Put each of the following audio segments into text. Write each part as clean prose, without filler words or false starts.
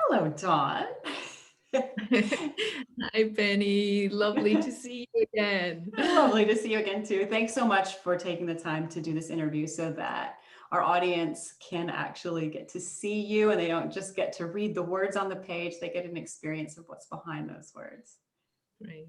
Hello, Dawn. Hi, Benny. Lovely to see you again. Lovely to see you again, too. Thanks so much for taking the time to do this interview so that our audience can actually get to see you and they don't just get to read the words on the page, they get an experience of what's behind those words. Right.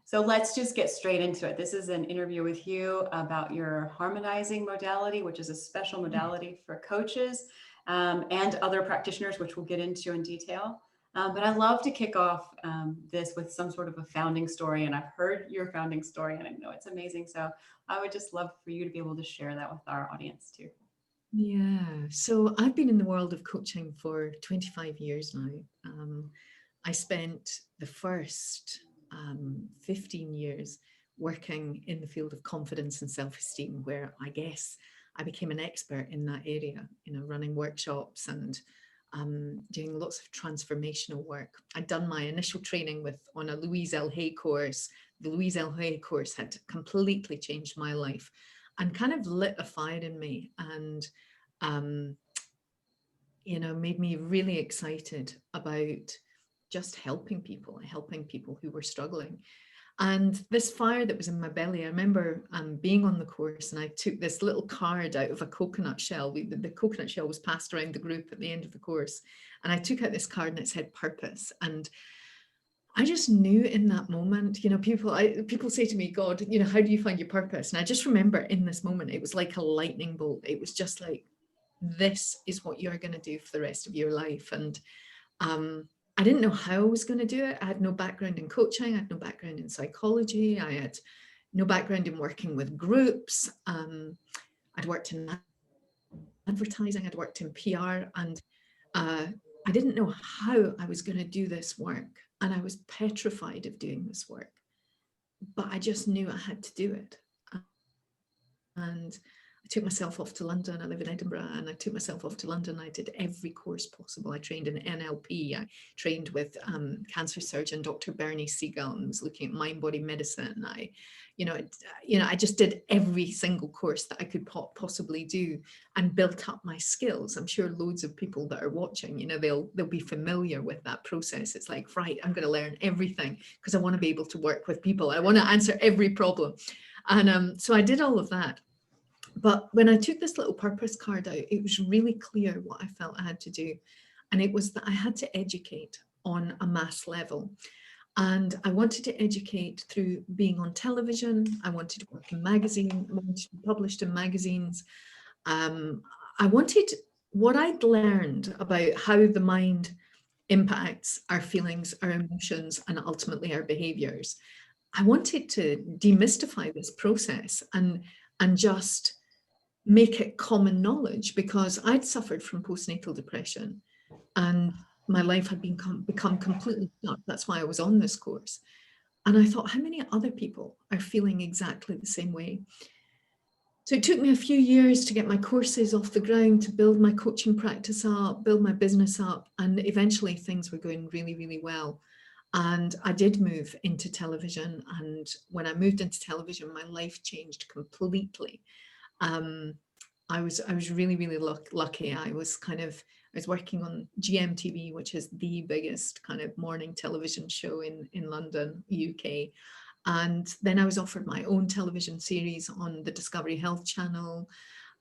So let's just get straight into it. This is an interview with you about your harmonizing modality, which is a special modality for coaches and other practitioners, which we'll get into in detail. But I love to kick off this with some sort of a founding story. And I've heard your founding story and I know it's amazing. So I would just love for you to be able to share that with our audience too. Yeah. So I've been in the world of coaching for 25 years now. I spent the first 15 years working in the field of confidence and self-esteem, where I guess I became an expert in that area, running workshops and doing lots of transformational work. I'd done my initial training on a Louise L. Hay course. The Louise L. Hay course had completely changed my life and kind of lit a fire in me and, um, made me really excited about just helping people who were struggling. And this fire that was in my belly, I remember being on the course and I took this little card out of a coconut shell. The coconut shell was passed around the group at the end of the course. And I took out this card and it said purpose. And I just knew in that moment, people say to me, God, how do you find your purpose? And I just remember in this moment, it was like a lightning bolt. It was just like, this is what you're going to do for the rest of your life. And I didn't know how I was going to do it. I had no background in coaching. I had no background in psychology. I had no background in working with groups. I'd worked in advertising. I'd worked in PR, and I didn't know how I was going to do this work. And I was petrified of doing this work, but I just knew I had to do it. And I took myself off to London. I live in Edinburgh, and I took myself off to London. I did every course possible. I trained in NLP. I trained with cancer surgeon Dr. Bernie Siegel, and was looking at mind-body medicine. I just did every single course that I could possibly do, and built up my skills. I'm sure loads of people that are watching, they'll be familiar with that process. It's like, right, I'm going to learn everything because I want to be able to work with people. I want to answer every problem, and so I did all of that. But when I took this little purpose card out, it was really clear what I felt I had to do. And it was that I had to educate on a mass level. And I wanted to educate through being on television. I wanted to work in magazines. I wanted to be published in magazines. I wanted what I'd learned about how the mind impacts our feelings, our emotions, and ultimately our behaviors. I wanted to demystify this process and just make it common knowledge, because I'd suffered from postnatal depression and my life had become completely stuck. That's why I was on this course. And I thought, how many other people are feeling exactly the same way? So it took me a few years to get my courses off the ground, to build my coaching practice up, build my business up. And eventually things were going really, really well. And I did move into television. And when I moved into television, my life changed completely. I was really, really lucky. I was working on GMTV, which is the biggest kind of morning television show in London, UK. And then I was offered my own television series on the Discovery Health channel.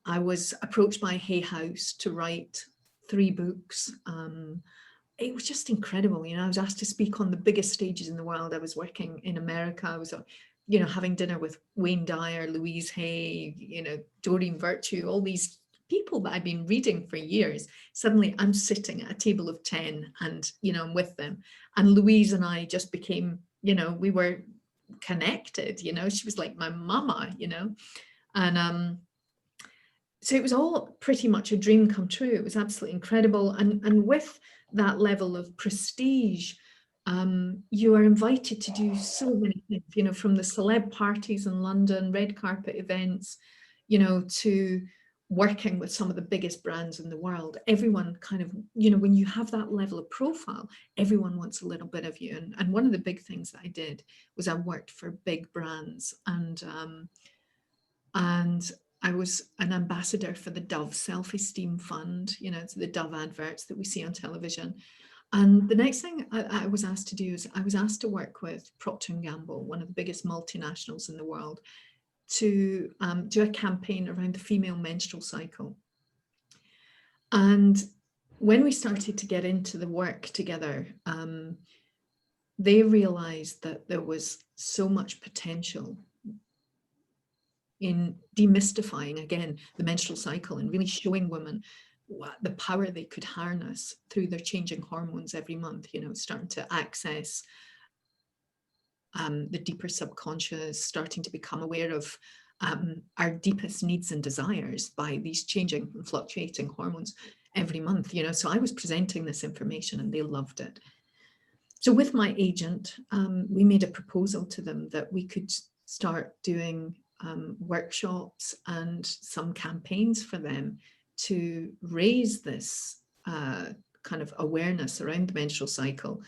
I was approached by Hay House to write 3 books. It was just incredible. I was asked to speak on the biggest stages in the world. I was working in America. I was having dinner with Wayne Dyer, Louise Hay, Doreen Virtue, all these people that I've been reading for years. Suddenly I'm sitting at a table of 10 and, I'm with them. And Louise and I just became, we were connected, she was like my mama, and so it was all pretty much a dream come true. It was absolutely incredible. And with that level of prestige, you are invited to do so many things, from the celeb parties in London, red carpet events, to working with some of the biggest brands in the world. Everyone kind of, when you have that level of profile, everyone wants a little bit of you. And one of the big things that I did was I worked for big brands, and I was an ambassador for the Dove Self-Esteem Fund, you know, it's the Dove adverts that we see on television. And the next thing I was asked to do is I was asked to work with Procter & Gamble, one of the biggest multinationals in the world, to do a campaign around the female menstrual cycle. And when we started to get into the work together, they realized that there was so much potential in demystifying, again, the menstrual cycle and really showing women the power they could harness through their changing hormones every month, you know, starting to access the deeper subconscious, starting to become aware of our deepest needs and desires by these changing and fluctuating hormones every month, you know. So I was presenting this information and they loved it. So with my agent, we made a proposal to them that we could start doing workshops and some campaigns for them to raise this kind of awareness around the menstrual cycle,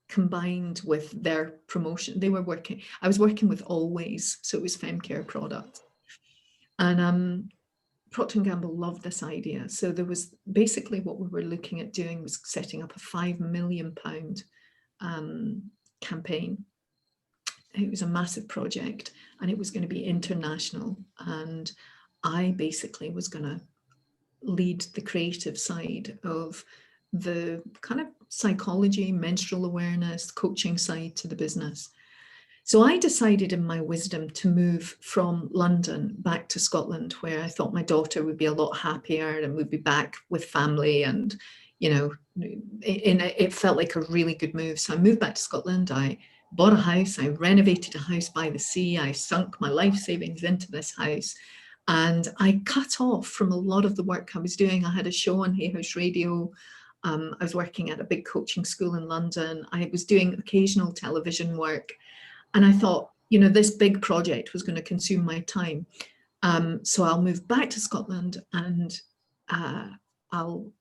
combined with their promotion. I was working with Always, so it was femcare products. And Procter & Gamble loved this idea. So there was basically what we were looking at doing was setting up a £5 million campaign. It was a massive project and it was going to be international. And I basically was going to lead the creative side of the kind of psychology, menstrual awareness, coaching side to the business. So I decided in my wisdom to move from London back to Scotland, where I thought my daughter would be a lot happier and would be back with family. And, you know, it felt like a really good move. So I moved back to Scotland. I bought a house. I renovated a house by the sea. I sunk my life savings into this house. And I cut off from a lot of the work I was doing. I had a show on Hay House Radio. I was working at a big coaching school in London. I was doing occasional television work. And I thought, you know, this big project was going to consume my time. So I'll move back to Scotland and I'll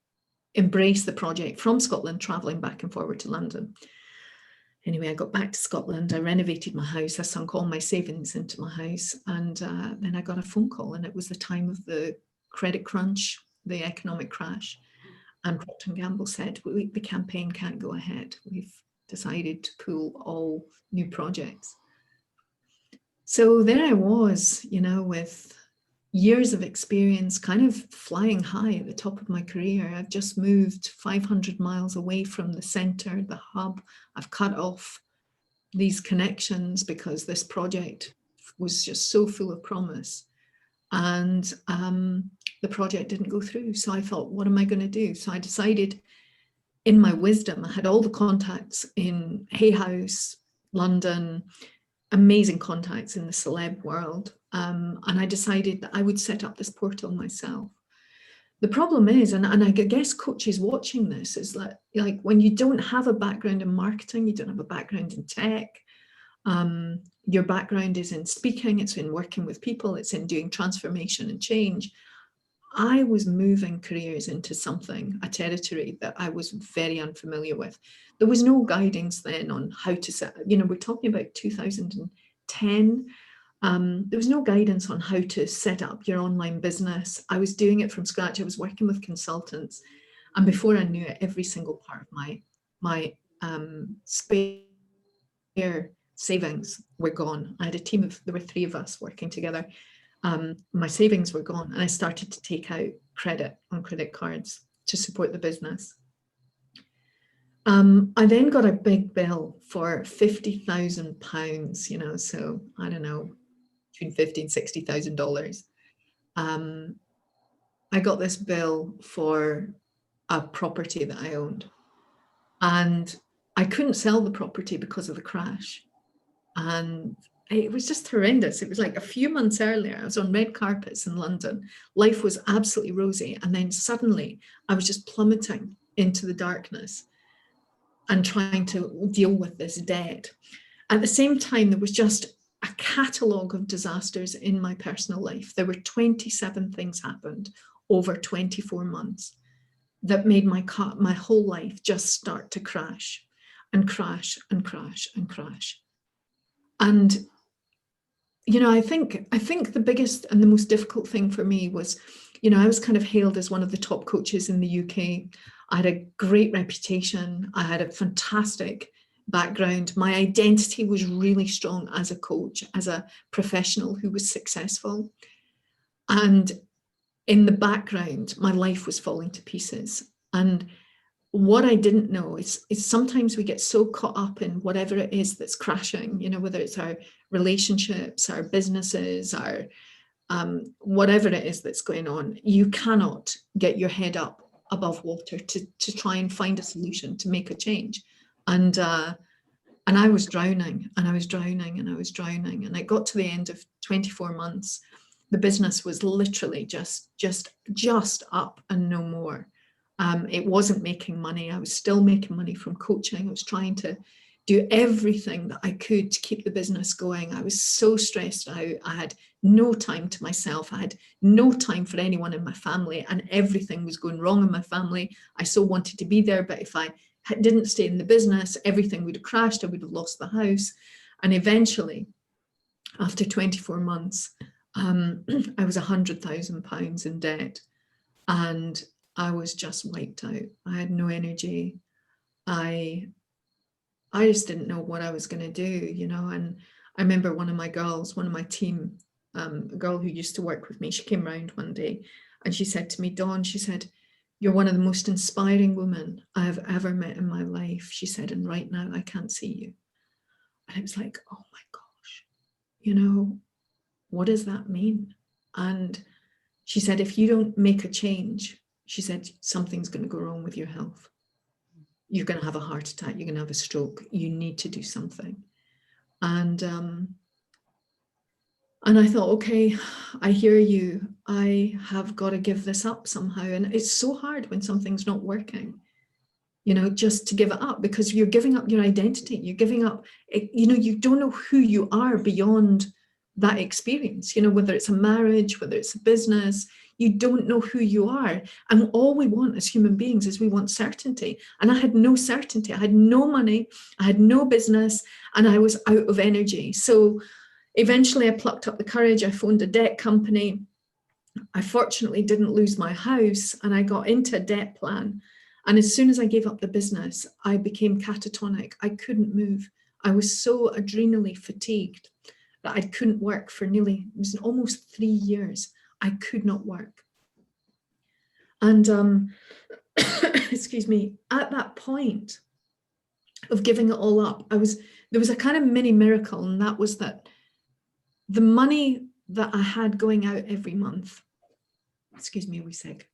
embrace the project from Scotland, traveling back and forward to London. Anyway, I got back to Scotland, I renovated my house, I sunk all my savings into my house, and then I got a phone call, and it was the time of the credit crunch, the economic crash, and Procter & Gamble said, the campaign can't go ahead. We've decided to pull all new projects. So there I was, you know, with years of experience, kind of flying high at the top of my career. I've just moved 500 miles away from the center, the hub. I've cut off these connections because this project was just so full of promise. And the project didn't go through. So I thought, what am I going to do? So I decided, in my wisdom, I had all the contacts in Hay House, London, amazing contacts in the celeb world. And I decided that I would set up this portal myself. The problem is, and I guess coaches watching this, is that like when you don't have a background in marketing, you don't have a background in tech, your background is in speaking, it's in working with people, it's in doing transformation and change. I was moving careers into something, a territory that I was very unfamiliar with. There was no guidance then on how to set, you know, we're talking about 2010. There was no guidance on how to set up your online business. I was doing it from scratch. I was working with consultants. And before I knew it, every single part of my spare savings were gone. I had a team of, there were 3 of us working together. My savings were gone, and I started to take out credit on credit cards to support the business. I then got a big bill for £50,000, you know, so I don't know, between $50,000 and $60,000. I got this bill for a property that I owned, and I couldn't sell the property because of the crash. And it was just horrendous. It was like a few months earlier, I was on red carpets in London. Life was absolutely rosy. And then suddenly I was just plummeting into the darkness and trying to deal with this debt. At the same time, there was just a catalogue of disasters in my personal life. There were 27 things happened over 24 months that made my whole life just start to crash and crash and crash and crash. And I think the biggest and the most difficult thing for me was, I was kind of hailed as one of the top coaches in the UK. I had a great reputation. I had a fantastic background. My identity was really strong as a coach, as a professional who was successful. And in the background, my life was falling to pieces. And what I didn't know is sometimes we get so caught up in whatever it is that's crashing, whether it's our relationships, our businesses, our whatever it is that's going on, you cannot get your head up above water to try and find a solution to make a change. And I was drowning, and I was drowning, and I was drowning. And I got to the end of 24 months. The business was literally just up and no more. It wasn't making money. I was still making money from coaching. I was trying to do everything that I could to keep the business going. I was so stressed out. I had no time to myself. I had no time for anyone in my family, and everything was going wrong in my family. I so wanted to be there, but if I didn't stay in the business, everything would have crashed. I would have lost the house. And eventually, after 24 months, I was £100,000 in debt, and I was just wiped out. I had no energy. I just didn't know what I was going to do, and I remember one of my girls, one of my team, a girl who used to work with me, she came round one day and she said to me, Dawn, she said, you're one of the most inspiring women I have ever met in my life. She said, and right now I can't see you. And it was like, oh my gosh, what does that mean? And she said, if you don't make a change, she said, something's going to go wrong with your health. You're going to have a heart attack. You're going to have a stroke. You need to do something. And I thought, okay, I hear you. I have got to give this up somehow. And it's so hard when something's not working, just to give it up, because you're giving up your identity. You're giving up, you don't know who you are beyond that experience, whether it's a marriage, whether it's a business, you don't know who you are. And all we want as human beings is we want certainty. And I had no certainty. I had no money. I had no business, and I was out of energy. So eventually I plucked up the courage. I phoned a debt company. I fortunately didn't lose my house, and I got into a debt plan. And as soon as I gave up the business, I became catatonic. I couldn't move. I was so adrenally fatigued that I couldn't work for it was almost 3 years. I could not work. And excuse me, at that point of giving it all up, there was a kind of mini miracle, and that was that the money that I had going out every month, excuse me a wee sec,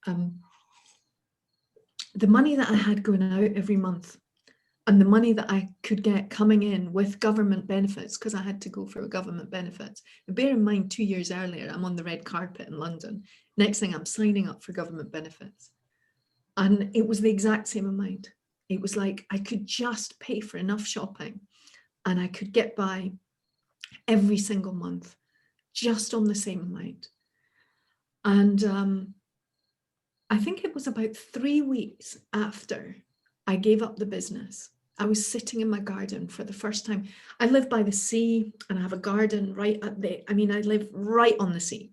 the money that I had going out every month and the money that I could get coming in with government benefits, because I had to go for government benefits. But bear in mind, 2 years earlier, I'm on the red carpet in London. Next thing, I'm signing up for government benefits. And it was the exact same amount. It was like I could just pay for enough shopping and I could get by every single month just on the same amount. And I think it was about 3 weeks after I gave up the business, I was sitting in my garden for the first time. I live by the sea and I have a garden I live right on the sea.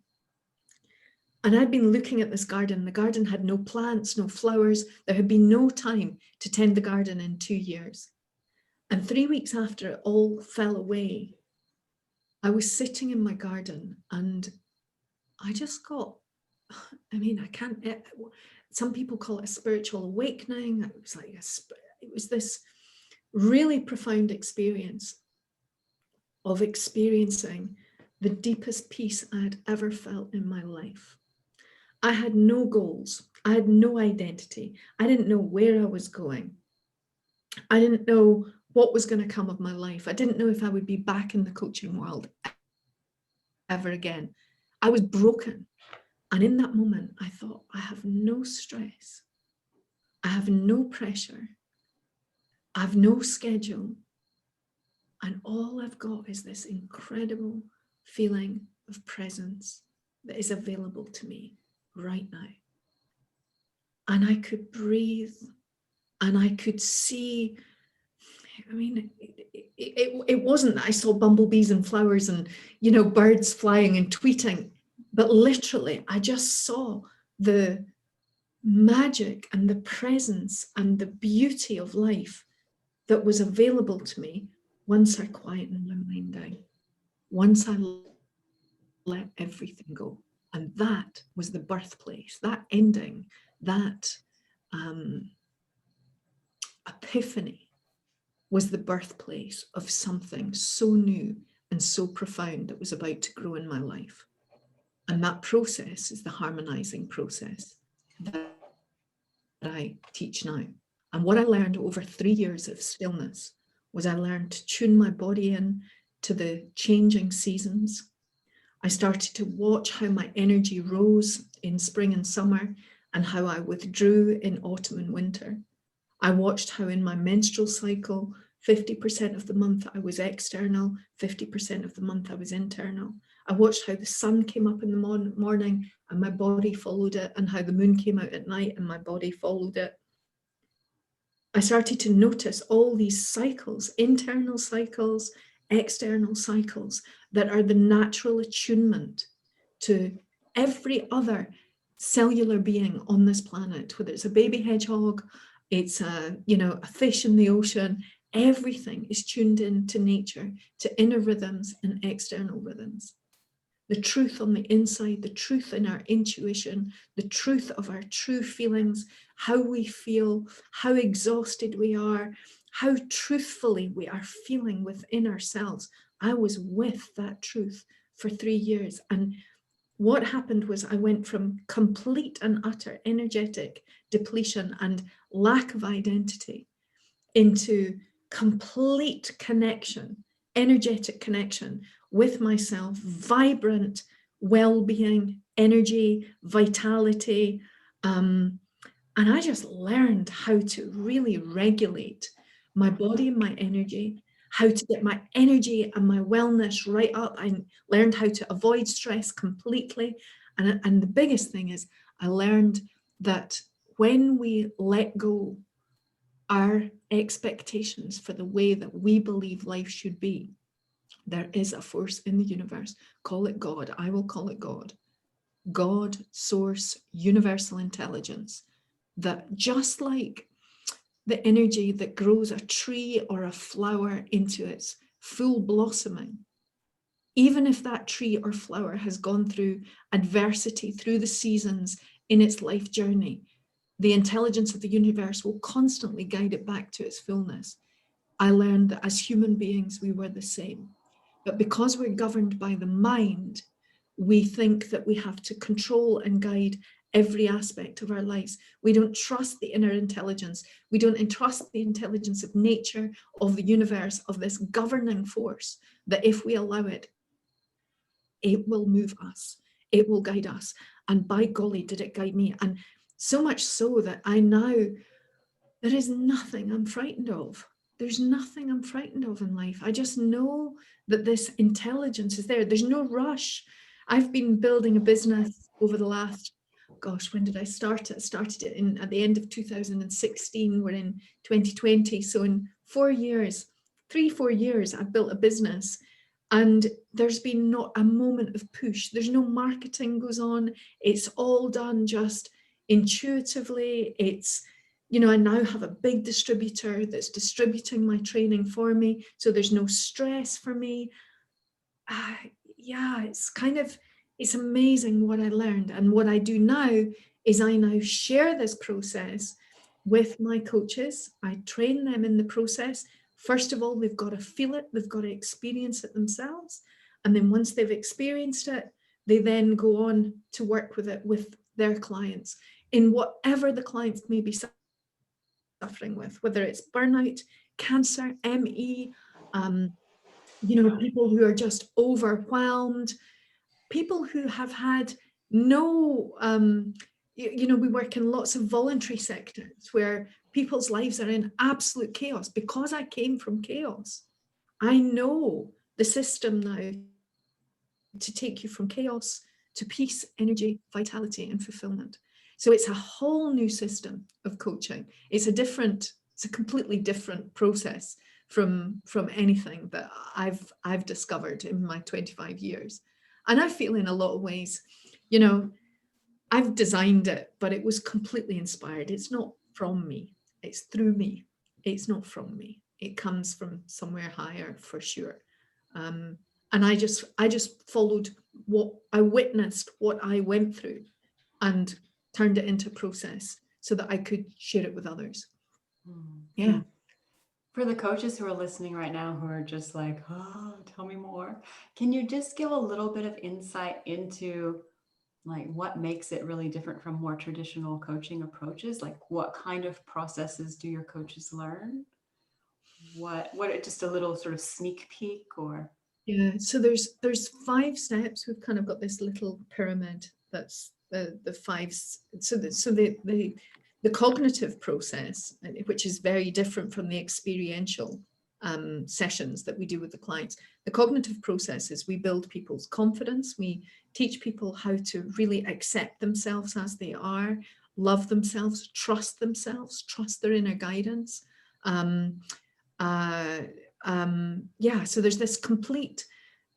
And I'd been looking at this garden. The garden had no plants, no flowers. There had been no time to tend the garden in 2 years. And 3 weeks after it all fell away, I was sitting in my garden and I just got, some people call it a spiritual awakening. It was like, it was this really profound experience of experiencing the deepest peace I had ever felt in my life. I had no goals. I had no identity. I didn't know where I was going. I didn't know what was going to come of my life. I didn't know if I would be back in the coaching world ever again. I was broken. And in that moment, I thought, I have no stress. I have no pressure. I have no schedule. And all I've got is this incredible feeling of presence that is available to me right now. And I could breathe and I could see I mean, it wasn't that I saw bumblebees and flowers and, birds flying and tweeting, but literally I just saw the magic and the presence and the beauty of life that was available to me once I quietened my mind down, once I let everything go. And that was the birthplace, that ending, that epiphany was the birthplace of something so new and so profound that was about to grow in my life. And that process is the harmonizing process that I teach now. And what I learned over 3 years of stillness was I learned to tune my body in to the changing seasons. I started to watch how my energy rose in spring and summer and how I withdrew in autumn and winter. I watched how in my menstrual cycle, 50% of the month I was external, 50% of the month I was internal. I watched how the sun came up in the morning and my body followed it, and how the moon came out at night and my body followed it. I started to notice all these cycles, internal cycles, external cycles, that are the natural attunement to every other cellular being on this planet, whether it's a baby hedgehog, it's a fish in the ocean. Everything is tuned into nature, to inner rhythms and external rhythms. The truth on the inside, the truth in our intuition, the truth of our true feelings, how we feel, how exhausted we are, how truthfully we are feeling within ourselves. I was with that truth for 3 years. And what happened was I went from complete and utter energetic depletion and lack of identity into complete connection, energetic connection with myself, vibrant well-being, energy, vitality. And I just learned how to really regulate my body and my energy, how to get my energy and my wellness right up. I learned how to avoid stress completely. And the biggest thing is I learned that when we let go our expectations for the way that we believe life should be, there is a force in the universe, call it God, I will call it God, God, source, universal intelligence, that just like the energy that grows a tree or a flower into its full blossoming, even if that tree or flower has gone through adversity, through the seasons in its life journey, the intelligence of the universe will constantly guide it back to its fullness. I learned that as human beings, we were the same. But because we're governed by the mind, we think that we have to control and guide every aspect of our lives. We don't trust the inner intelligence. We don't entrust the intelligence of nature, of the universe, of this governing force, that if we allow it, it will move us. It will guide us. And by golly, did it guide me. And so much so that I now, there is nothing I'm frightened of. There's nothing I'm frightened of in life. I just know that this intelligence is there. There's no rush. I've been building a business over the last, gosh, when did I start it? I started it at the end of 2016. We're in 2020. So in 4 years, 3-4 years, I've built a business. And there's been not a moment of push. There's no marketing goes on. It's all done just intuitively. It's, I now have a big distributor that's distributing my training for me. So there's no stress for me. Yeah, it's amazing what I learned. And what I do now is I now share this process with my coaches. I train them in the process. First of all, they've got to feel it. They've got to experience it themselves. And then once they've experienced it, they then go on to work with it with their clients in whatever the clients may be suffering with, whether it's burnout, cancer, ME, people who are just overwhelmed, people who have had no, we work in lots of voluntary sectors where people's lives are in absolute chaos. Because I came from chaos, I know the system now to take you from chaos to peace, energy, vitality, and fulfillment. So it's a whole new system of coaching. It's a completely different process from anything that I've discovered in my 25 years. And I feel in a lot of ways, you know, I've designed it, but it was completely inspired. It's not from me, it's through me. It's not from me. It comes from somewhere higher for sure. Um, and I just followed what I witnessed, what I went through, and turned it into process so that I could share it with others. Yeah. For the coaches who are listening right now, who are just like, oh, tell me more, can you just give a little bit of insight into like what makes it really different from more traditional coaching approaches? Like what kind of processes do your coaches learn? What just a little sort of sneak peek or Yeah, so there's 5 steps. We've kind of got this little pyramid that's the five. So the cognitive process, which is very different from the experiential sessions that we do with the clients. The cognitive process is we build people's confidence. We teach people how to really accept themselves as they are, love themselves, trust their inner guidance. Um, uh, yeah, so there's this complete,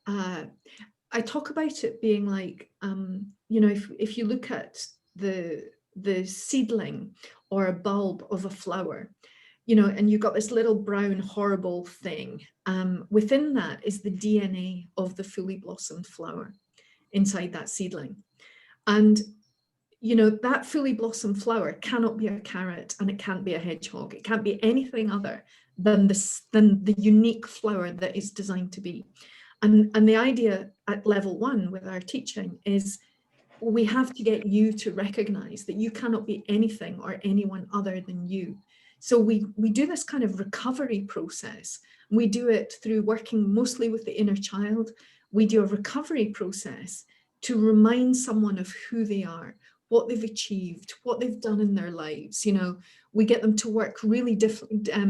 uh, I talk about it being like, if you look at the seedling or a bulb of a flower, and you've got this little brown horrible thing. Within that is the DNA of the fully blossomed flower inside that seedling. And that fully blossomed flower cannot be a carrot, and it can't be a hedgehog. It can't be anything other than the unique flower that it's designed to be. And the idea at level 1 with our teaching is we have to get you to recognize that you cannot be anything or anyone other than you. So we do this kind of recovery process. We do it through working mostly with the inner child. We do a recovery process to remind someone of who they are, what they've achieved, what they've done in their lives. We get them to work really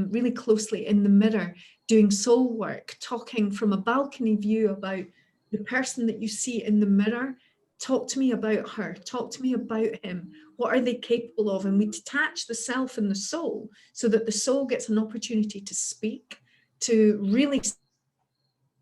really closely in the mirror, doing soul work, talking from a balcony view about the person that you see in the mirror. Talk to me about her, talk to me about him. What are they capable of? And we detach the self and the soul so that the soul gets an opportunity to speak, to really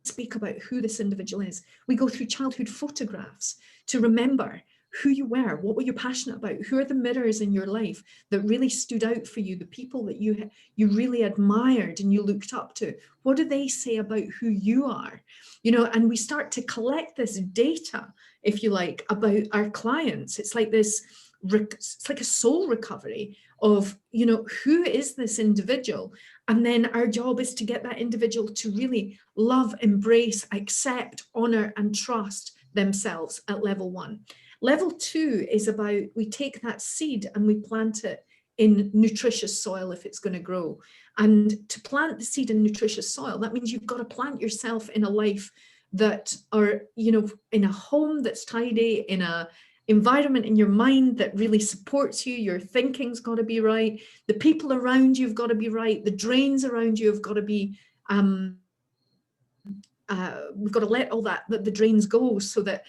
speak about who this individual is. We go through childhood photographs to remember who you were, what were you passionate about, who are the mirrors in your life that really stood out for you, the people that you really admired and you looked up to. What do they say about who you are? And we start to collect this data, if you like, about our clients. It's like it's like a soul recovery of, who is this individual? And then our job is to get that individual to really love, embrace, accept, honor, and trust themselves at level 1. Level 2 is about, we take that seed and we plant it in nutritious soil if it's going to grow. And to plant the seed in nutritious soil, that means you've got to plant yourself in a life that, or, in a home that's tidy, in a environment in your mind that really supports you. Your thinking's got to be right. The people around you have got to be right. The drains around you have got to be, we've got to let all the drains go so that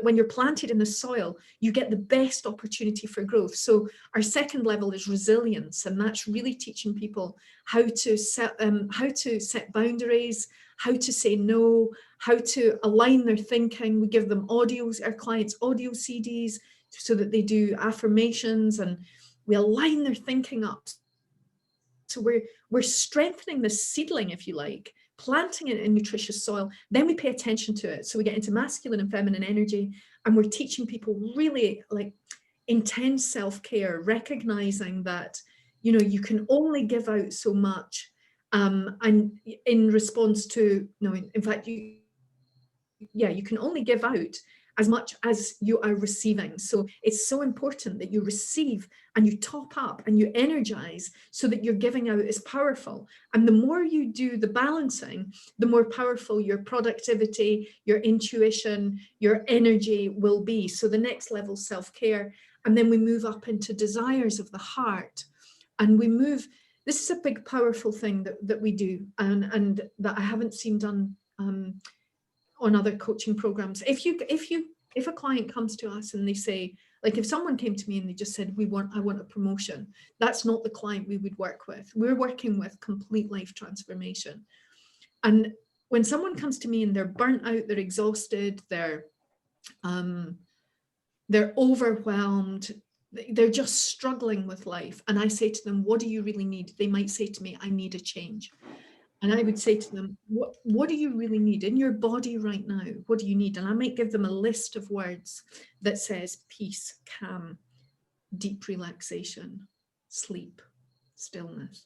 when you're planted in the soil, you get the best opportunity for growth. So our second level is resilience, and that's really teaching people how to set boundaries, how to say no, how to align their thinking. We give them our clients audio CDs so that they do affirmations, and we align their thinking up. So we're strengthening the seedling, if you like, planting it in nutritious soil. Then we pay attention to it. So we get into masculine and feminine energy, and we're teaching people really like intense self-care, recognizing that, you can only give out so much. And in response to, no, in fact, you can only give out as much as you are receiving. So it's so important that you receive and you top up and you energize so that you're giving out is powerful. And the more you do the balancing, the more powerful your productivity, your intuition, your energy will be. So the next level, self-care. And then we move up into desires of the heart. And this is a big, powerful thing that we do, and that I haven't seen done on other coaching programs. If you if a client comes to us and they say, like if someone came to me and they just said, I want a promotion, that's not the client we would work with. We're working with complete life transformation. And when someone comes to me and they're burnt out, they're exhausted, they're overwhelmed, they're just struggling with life, and I say to them, what do you really need? They might say to me, I need a change. And I would say to them, what do you really need in your body right now? What do you need? And I might give them a list of words that says peace, calm, deep relaxation, sleep, stillness.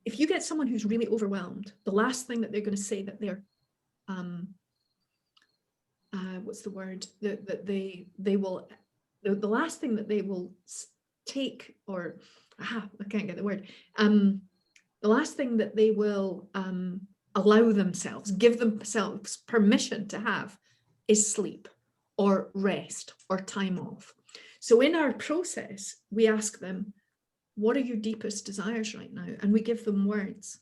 If you get someone who's really overwhelmed, the last thing that they're going to say that they're, what's the word, that they will, the last thing that they will take, or, I can't get the word, the last thing that they will allow themselves, give themselves permission to have, is sleep or rest or time off. So in our process, we ask them, what are your deepest desires right now? And we give them words.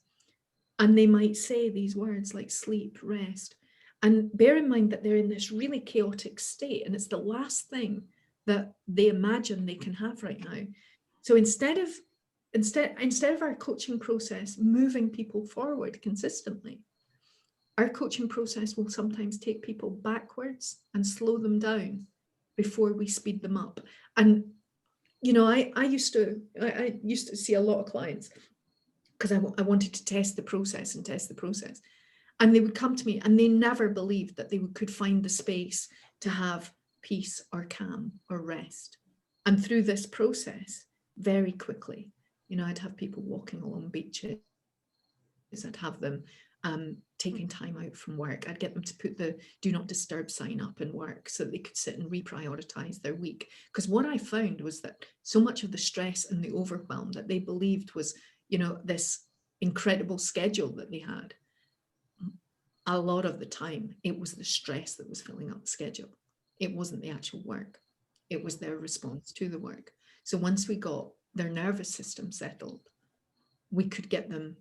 And they might say these words like sleep, rest. And bear in mind that they're in this really chaotic state, and it's the last thing that they imagine they can have right now. So instead of our coaching process moving people forward consistently, our coaching process will sometimes take people backwards and slow them down before we speed them up. And you know, I used to see a lot of clients because I wanted to test the process. And they would come to me and they never believed that they could find the space to have peace or calm or rest. And through this process, very quickly, you know, I'd have people walking along beaches. I'd have them taking time out from work. I'd get them to put the do not disturb sign up in work so that they could sit and reprioritize their week. Because what I found was that so much of the stress and the overwhelm that they believed was, you know, this incredible schedule that they had, a lot of the time it was the stress that was filling up the schedule. It wasn't the actual work. It was their response to the work. So once we got their nervous system settled, we could get them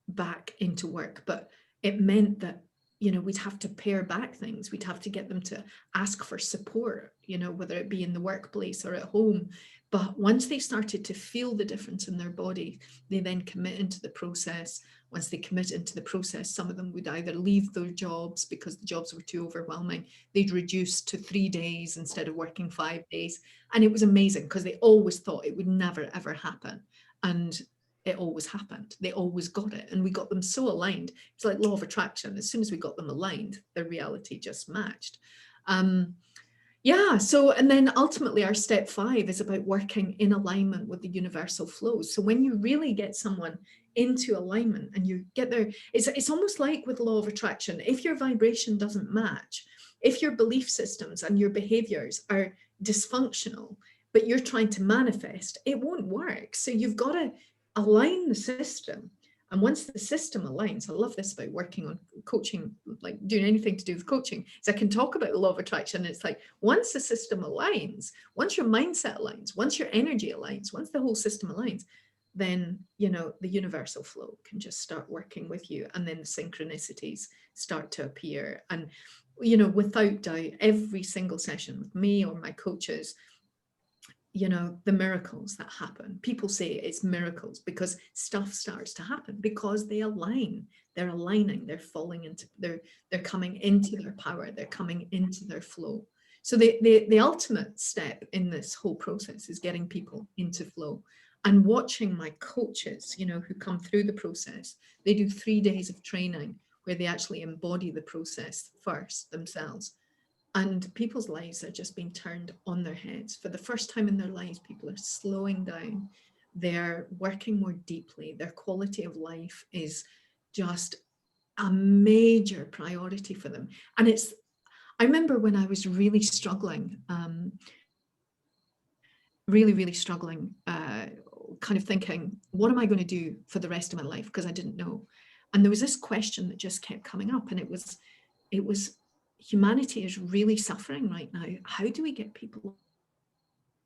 back into work. But it meant that, you know, we'd have to pare back things. We'd have to get them to ask for support, you know, whether it be in the workplace or at home. But once they started to feel the difference in their body, they then commit into the process. Once they commit into the process, some of them would either leave their jobs because the jobs were too overwhelming. They'd reduce to 3 days instead of working 5 days. And it was amazing because they always thought it would never, ever happen. And it always happened. They always got it. And we got them so aligned. It's like law of attraction. As soon as we got them aligned, their reality just matched. Yeah, so, and then ultimately our step 5 is about working in alignment with the universal flows. So when you really get someone into alignment and you get there, it's almost like with law of attraction. If your vibration doesn't match, if your belief systems and your behaviors are dysfunctional, but you're trying to manifest, it won't work. So you've got to align the system. And once the system aligns, I love this about working on coaching, like doing anything to do with coaching, is I can talk about the law of attraction. It's like, once the system aligns, once your mindset aligns, once your energy aligns, once the whole system aligns, then, you know, the universal flow can just start working with you. And then the synchronicities start to appear. And, you know, without doubt, every single session with me or my coaches, you know, the miracles that happen. People say it's miracles because stuff starts to happen because they align. They're aligning. They're falling into. They're coming into their power. They're coming into their flow. So the ultimate step in this whole process is getting people into flow and watching my coaches, you know, who come through the process. They do 3 days of training where they actually embody the process first themselves. And people's lives are just being turned on their heads. For the first time in their lives, people are slowing down. They're working more deeply. Their quality of life is just a major priority for them. And I remember when I was really struggling, really struggling, kind of thinking, what am I going to do for the rest of my life? Because I didn't know. And there was this question that just kept coming up. And it was, humanity is really suffering right now. How do we get people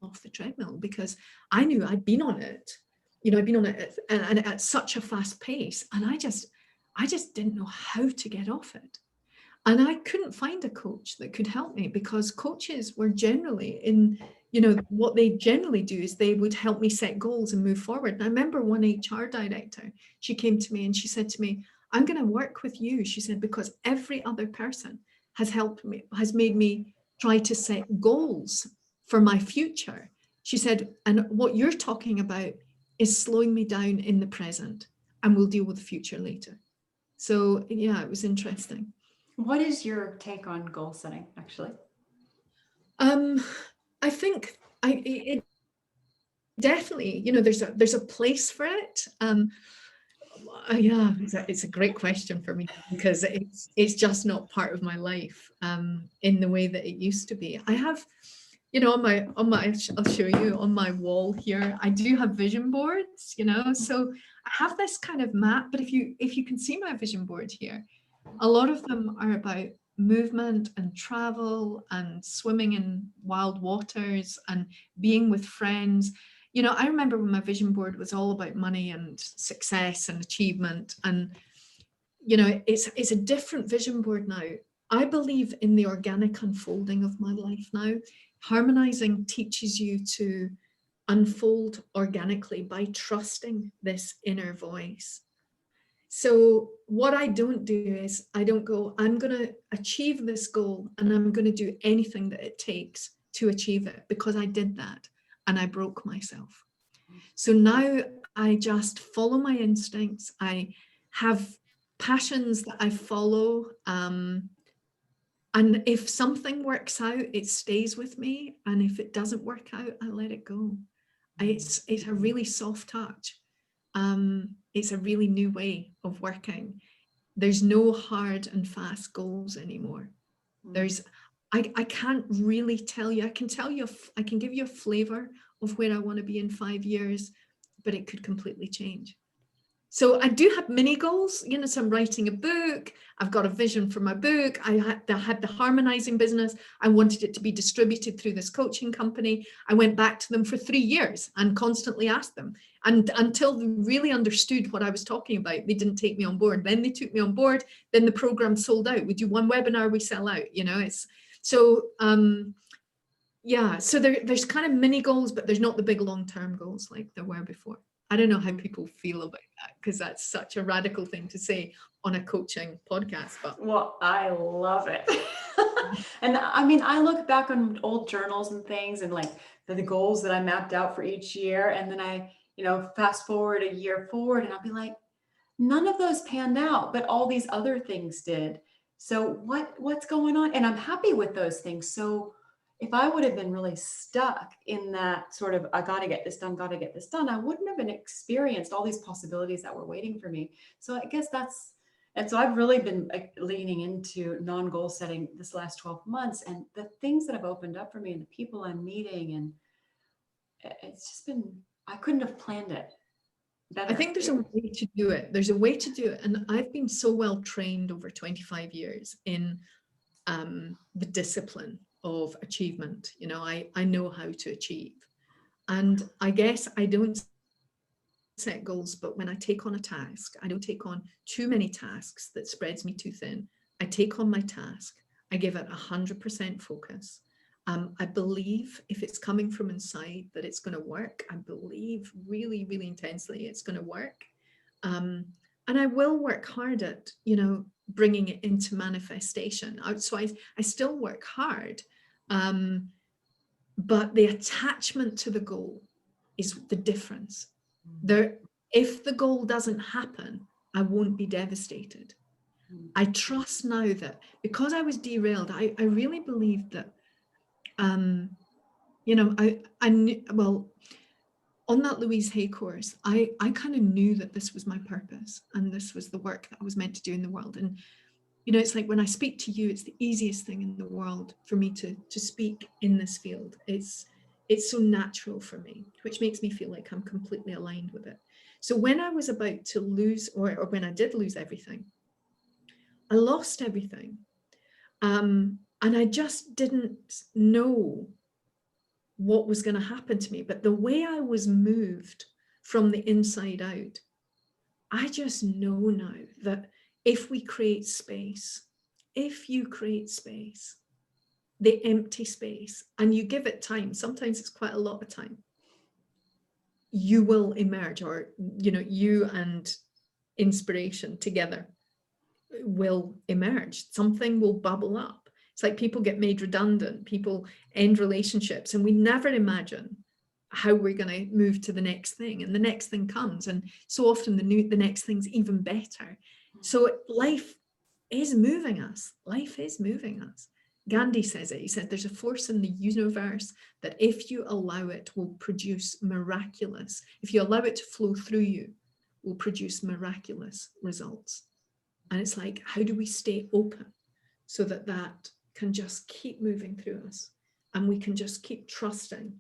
off the treadmill? Because I knew I'd been on it, you know, I'd been on it and at such a fast pace, and I just didn't know how to get off it. And I couldn't find a coach that could help me, because coaches were generally in, what they generally do is they would help me set goals and move forward. And I remember one HR director, she came to me and she said to me, I'm going to work with you. She said, because every other person has helped me, has made me try to set goals for my future. She said, and what you're talking about is slowing me down in the present, and we'll deal with the future later. So yeah, it was interesting. What is your take on goal setting, actually? I think it definitely, there's a place for it. Yeah, it's a great question for me, because it's just not part of my life in the way that it used to be. I have, I'll show you on my wall here. I do have vision boards, so I have this kind of map. But if you can see my vision board here, a lot of them are about movement and travel and swimming in wild waters and being with friends. I remember when my vision board was all about money and success and achievement. And, it's a different vision board now. I believe in the organic unfolding of my life now. Harmonizing teaches you to unfold organically by trusting this inner voice. So what I don't do is I don't go, I'm going to achieve this goal and I'm going to do anything that it takes to achieve it, because I did that and I broke myself. So now I just follow my instincts. I have passions that I follow. And if something works out, it stays with me. And if it doesn't work out, I let it go. It's a really soft touch. It's a really new way of working. There's no hard and fast goals anymore. I can't really tell you. I can tell you, I can give you a flavor of where I want to be in 5 years, but it could completely change. So I do have mini goals, so I'm writing a book. I've got a vision for my book. I had the Harmonizing business. I wanted it to be distributed through this coaching company. I went back to them for 3 years and constantly asked them. And until they really understood what I was talking about, they didn't take me on board. Then they took me on board. Then the program sold out. We do one webinar, we sell out, it's so, yeah. So there's kind of mini goals, but there's not the big long-term goals like there were before. I don't know how people feel about that, because that's such a radical thing to say on a coaching podcast. But well, I love it. And I mean, I look back on old journals and things, and like the goals that I mapped out for each year. And then I, fast forward a year forward, and I'll be like, none of those panned out, but all these other things did. So what's going on? And I'm happy with those things. So if I would have been really stuck in that sort of, I got to get this done, I wouldn't have been experienced all these possibilities that were waiting for me. So I guess and so I've really been leaning into non-goal setting this last 12 months, and the things that have opened up for me and the people I'm meeting, and it's just been, I couldn't have planned it better. I think there's a way to do it. There's a way to do it. And I've been so well trained over 25 years in the discipline of achievement. I know how to achieve. And I guess I don't set goals, but when I take on a task, I don't take on too many tasks that spreads me too thin. I take on my task. I give it 100% focus. I believe if it's coming from inside that it's going to work. I believe really, really intensely it's going to work. And I will work hard at, bringing it into manifestation. So I still work hard. But the attachment to the goal is the difference. If the goal doesn't happen, I won't be devastated. I trust now that because I was derailed, I really believed that, I knew, well, on that Louise Hay course, I kind of knew that this was my purpose and this was the work that I was meant to do in the world. And, it's like when I speak to you, it's the easiest thing in the world for me to speak in this field. It's so natural for me, which makes me feel like I'm completely aligned with it. So when I was about to lose, or when I did lose everything, I lost everything. And I just didn't know what was going to happen to me. But the way I was moved from the inside out, I just know now that if we create space if you create space, the empty space, and you give it time, sometimes it's quite a lot of time, you will emerge, or, you know, you and inspiration together will emerge. Something will bubble up. It's like people get made redundant, people end relationships, and we never imagine how we're going to move to the next thing, and the next thing comes, and so often the next thing's even better. So life is moving us. Life is moving us. Gandhi says it. He said there's a force in the universe that if you allow it will produce miraculous, if you allow it to flow through you, will produce miraculous results. And it's like, how do we stay open so that that can just keep moving through us, and we can just keep trusting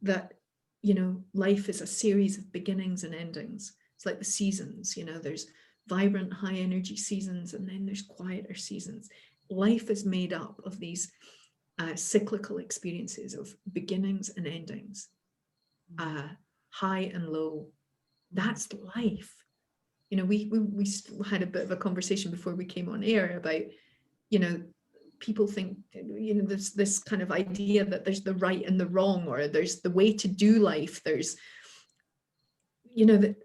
that, you know, life is a series of beginnings and endings. It's like the seasons, you know, there's vibrant, high energy seasons, and then there's quieter seasons. Life is made up of these cyclical experiences of beginnings and endings, high and low. That's life. You know, we had a bit of a conversation before we came on air about, you know, people think, you know, there's this kind of idea that there's the right and the wrong, or there's the way to do life. There's, you know, that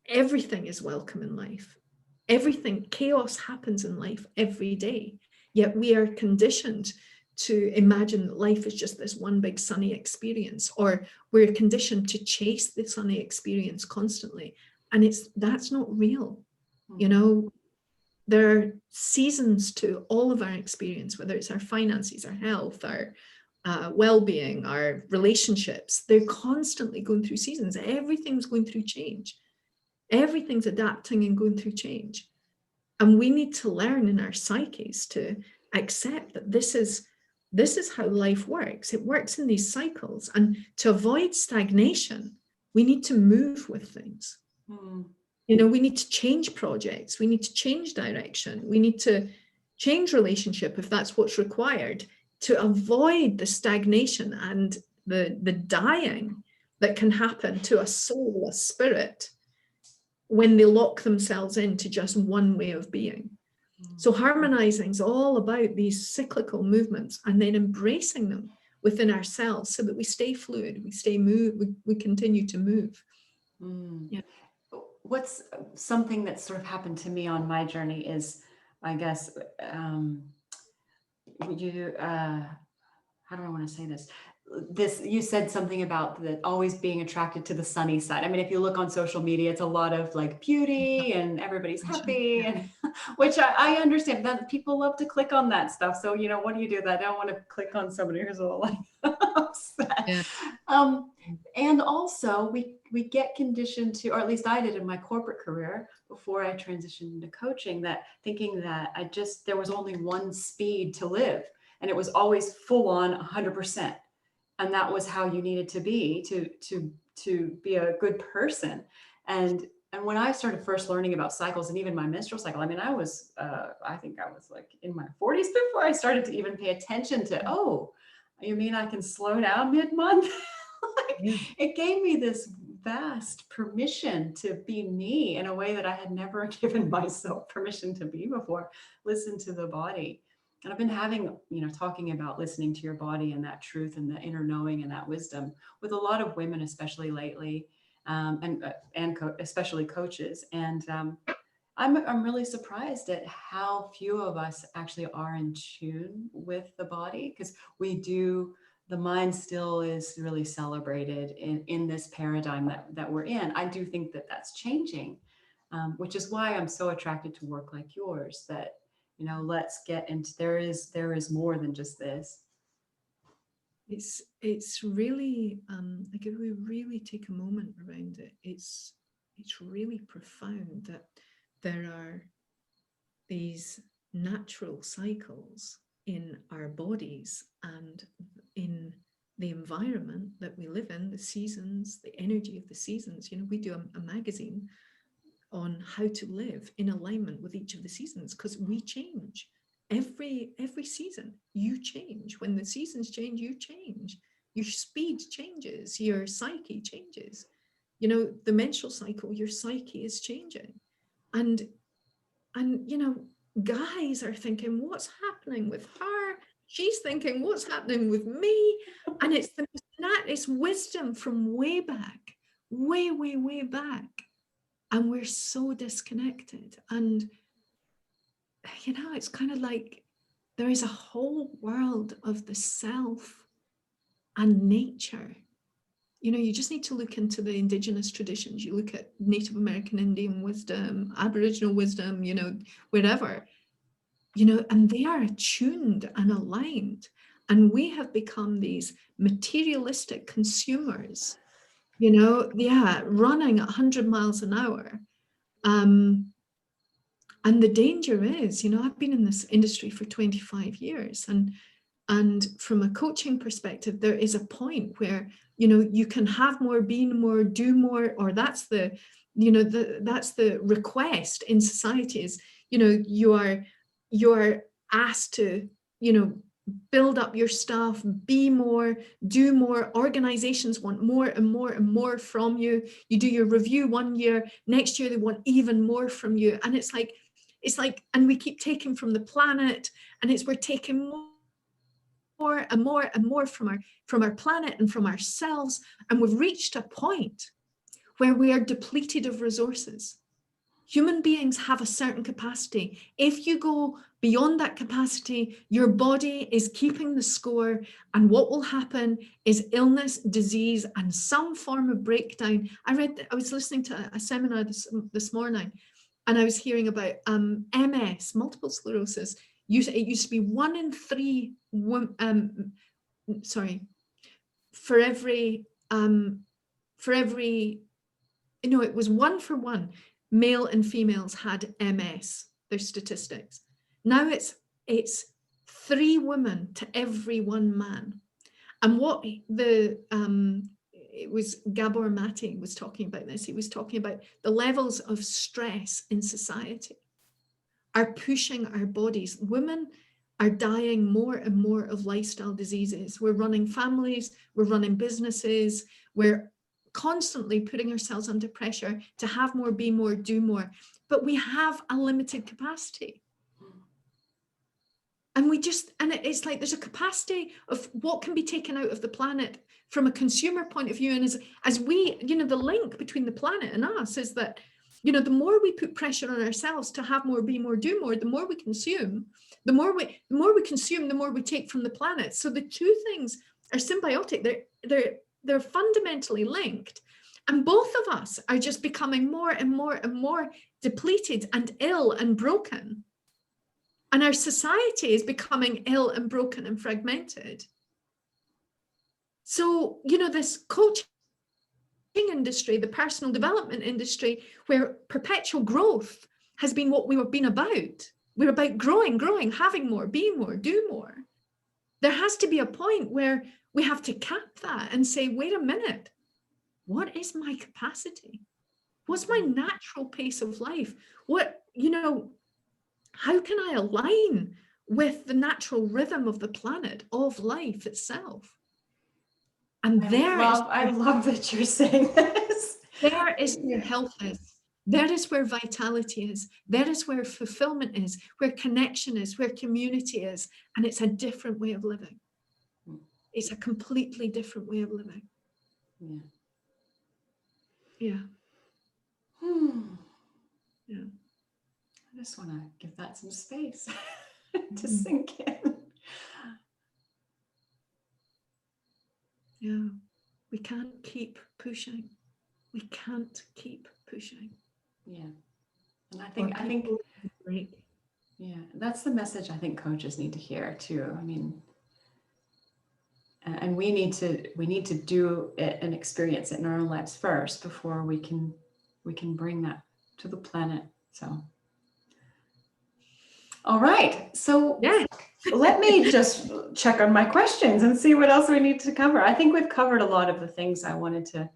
everything is welcome in life. Everything, chaos happens in life every day. Yet we are conditioned to imagine that life is just this one big sunny experience, or we're conditioned to chase the sunny experience constantly. And that's not real. You know, there are seasons to all of our experience, whether it's our finances, our health, our well-being, our relationships. They're constantly going through seasons. Everything's going through change. Everything's adapting and going through change. And we need to learn in our psyches to accept that this is how life works. It works in these cycles. And to avoid stagnation, we need to move with things. You know, we need to change projects. We need to change direction. We need to change relationship if that's what's required, to avoid the stagnation and the dying that can happen to a soul, a spirit, when they lock themselves into just one way of being. So harmonizing is all about these cyclical movements, and then embracing them within ourselves so that we stay fluid, we continue to move. Yeah. What's something that sort of happened to me on my journey is, I guess, how do I want to say this, you said something about that always being attracted to the sunny side. I mean, if you look on social media, it's a lot of like beauty and everybody's happy, and which I understand that people love to click on that stuff. So, you know, what do you do that? I don't want to click on somebody who's a little like upset. Yeah. And also we get conditioned to, or at least I did in my corporate career before I transitioned into coaching, that thinking that there was only one speed to live, and it was always full on 100%. And that was how you needed to be to be a good person. And when I started first learning about cycles, and even my menstrual cycle, I mean, I think I was like in my 40s before I started to even pay attention to, oh, you mean I can slow down mid-month? It gave me this vast permission to be me in a way that I had never given myself permission to be before. Listen to the body. And I've been having, you know, talking about listening to your body and that truth and the inner knowing and that wisdom with a lot of women, especially lately, especially coaches. And I'm really surprised at how few of us actually are in tune with the body, because the mind still is really celebrated in this paradigm that we're in. I do think that that's changing, which is why I'm so attracted to work like yours, that, you know, let's get into, there is more than just this. It's really, like, if we really take a moment around it, it's really profound that there are these natural cycles in our bodies and in the environment that we live in, the seasons, the energy of the seasons. You know, we do a magazine on how to live in alignment with each of the seasons, because we change. Every season you change. When the seasons change, you change. Your speed changes, your psyche changes. You know, the menstrual cycle, your psyche is changing. And you know, guys are thinking, what's happening with her? She's thinking, what's happening with me? And it's wisdom from way back, way, way, way back. And we're so disconnected. And, you know, it's kind of like there is a whole world of the self and nature. You know, you just need to look into the indigenous traditions. You look at Native American Indian wisdom, Aboriginal wisdom, you know, wherever, you know, and they are attuned and aligned. And we have become these materialistic consumers, you know, running at 100 miles an hour. And the danger is, you know, I've been in this industry for 25 years, and from a coaching perspective, there is a point where, you know, you can have more, be more, do more, or that's the, you know, that's the request in society is, you know, you're asked to, you know, build up your stuff, be more, do more. Organizations want more and more and more from you. You do your review one year, next year they want even more from you. And it's like, and we keep taking from the planet, and we're taking more and more and more from our planet and from ourselves. And we've reached a point where we are depleted of resources. Human beings have a certain capacity. If you go beyond that capacity, your body is keeping the score, and what will happen is illness, disease, and some form of breakdown. I was listening to a seminar this morning, and I was hearing about MS, multiple sclerosis. It used to be 1 in 3 for every it was 1 for 1 male and females had MS, their statistics. Now it's 3 women to every 1 man. And what it was Gabor Mate was talking about this. He was talking about the levels of stress in society are pushing our bodies. Women are dying more and more of lifestyle diseases. We're running families, we're running businesses, we're constantly putting ourselves under pressure to have more, be more, do more. But we have a limited capacity. And it's like there's a capacity of what can be taken out of the planet from a consumer point of view. And as we, you know, the link between the planet and us is that, you know, the more we put pressure on ourselves to have more, be more, do more, the more we consume, the more we consume, the more we take from the planet. So the two things are symbiotic. They're fundamentally linked. And both of us are just becoming more and more and more depleted and ill and broken. And our society is becoming ill and broken and fragmented. So, you know, this coaching industry, the personal development industry, where perpetual growth has been what we've been about. We're about growing, having more, being more, do more. There has to be a point where we have to cap that and say, wait a minute, what is my capacity? What's my natural pace of life? How can I align with the natural rhythm of the planet, of life itself? And I love that you're saying this. There is where health is. That is where vitality is. That is where fulfillment is, where connection is, where community is. And it's a different way of living. It's a completely different way of living. Yeah. Yeah. Yeah. I just want to give that some space to sink in. Yeah. We can't keep pushing. We can't keep pushing. Yeah. And I think yeah, that's the message I think coaches need to hear too. I mean, and we need to do it and experience it in our own lives first before we can bring that to the planet. So all right. So yeah. Let me just check on my questions and see what else we need to cover. I think we've covered a lot of the things I wanted to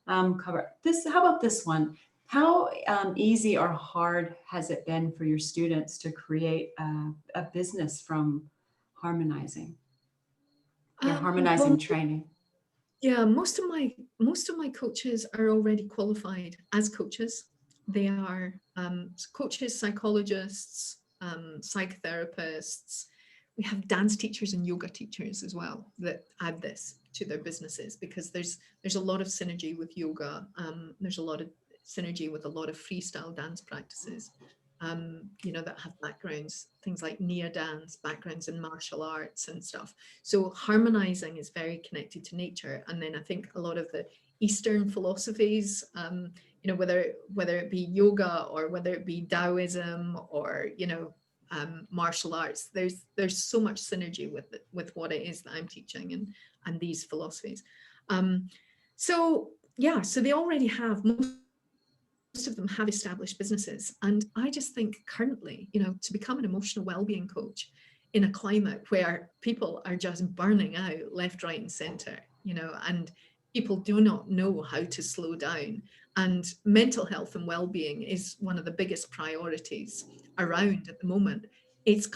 cover. How about this one? How easy or hard has it been for your students to create a business from harmonizing? Your harmonizing training. Yeah, most of my coaches are already qualified as coaches. They are coaches, psychologists, psychotherapists. We have dance teachers and yoga teachers as well that add this to their businesses, because there's a lot of synergy with yoga. There's a lot of synergy with a lot of freestyle dance practices, you know, that have backgrounds, things like Nia dance, backgrounds in martial arts and stuff. So harmonizing is very connected to nature. And then I think a lot of the Eastern philosophies, you know, whether it be yoga or whether it be Taoism or, you know, martial arts, there's so much synergy with what it is that I'm teaching and these philosophies. So yeah, so they already have, most of them have established businesses. And I just think currently, you know, to become an emotional well-being coach in a climate where people are just burning out left, right, and center, you know, and people do not know how to slow down. And mental health and well-being is one of the biggest priorities around at the moment. It's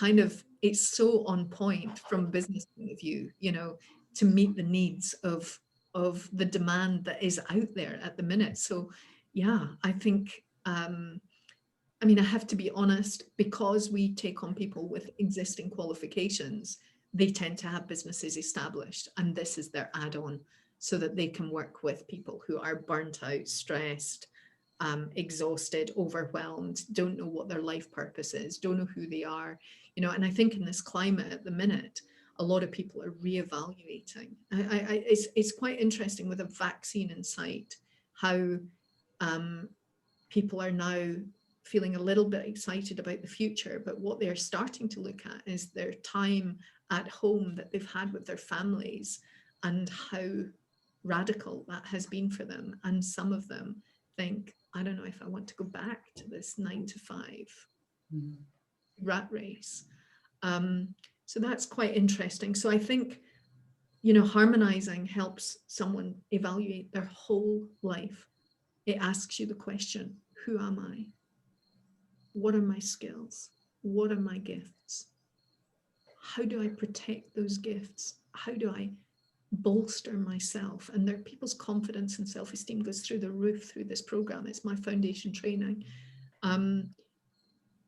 so on point from a business point of view, you know, to meet the needs of the demand that is out there at the minute. So yeah, I think, I mean, I have to be honest, because we take on people with existing qualifications, they tend to have businesses established, and this is their add-on so that they can work with people who are burnt out, stressed, exhausted, overwhelmed, don't know what their life purpose is, don't know who they are, you know. And I think in this climate at the minute, a lot of people are reevaluating. It's quite interesting with a vaccine in sight, how people are now feeling a little bit excited about the future, but what they're starting to look at is their time at home that they've had with their families and how radical that has been for them. And some of them think, I don't know if I want to go back to this 9 to 5 rat race. So that's quite interesting. So I think, you know, harmonizing helps someone evaluate their whole life. It asks you the question, who am I? What are my skills? What are my gifts? How do I protect those gifts? How do I bolster myself? And there, people's confidence and self-esteem goes through the roof through this program. It's my foundation training.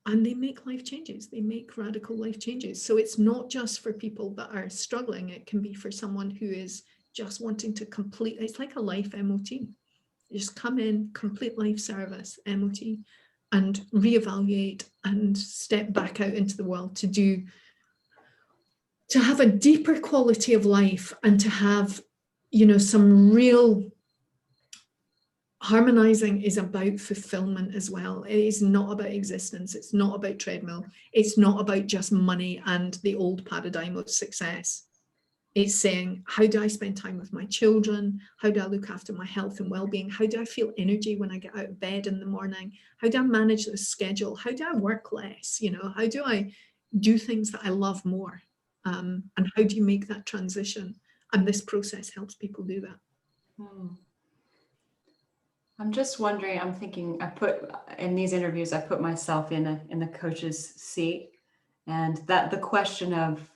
And they make life changes. They make radical life changes. So it's not just for people that are struggling. It can be for someone who is just wanting to complete, it's like a life MOT. You just come in, complete life service, MOT, and reevaluate and step back out into the world to have a deeper quality of life and to have, you know, some real. Harmonizing is about fulfillment as well. It is not about existence. It's not about treadmill. It's not about just money and the old paradigm of success. It's saying, how do I spend time with my children? How do I look after my health and well-being? How do I feel energy when I get out of bed in the morning? How do I manage the schedule? How do I work less? You know, how do I do things that I love more? And how do you make that transition? And this process helps people do that. I'm just wondering, I'm thinking, in these interviews, I put myself in the coach's seat, and that the question of,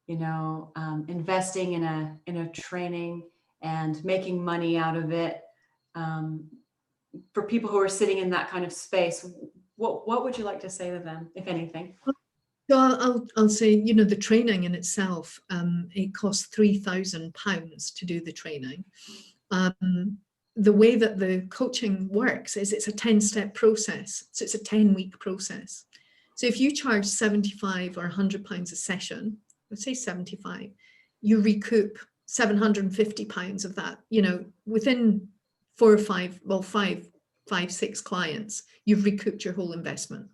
you know, investing in a training and making money out of it, for people who are sitting in that kind of space, what would you like to say to them, if anything? So I'll say, you know, the training in itself, it costs £3,000 to do the training. The way that the coaching works is it's a 10-step process. So it's a 10-week process. So if you charge £75 or £100 a session, let's say 75, you recoup £750 of that, you know, within 4 or 5, well, 5, 6 clients, you've recouped your whole investment.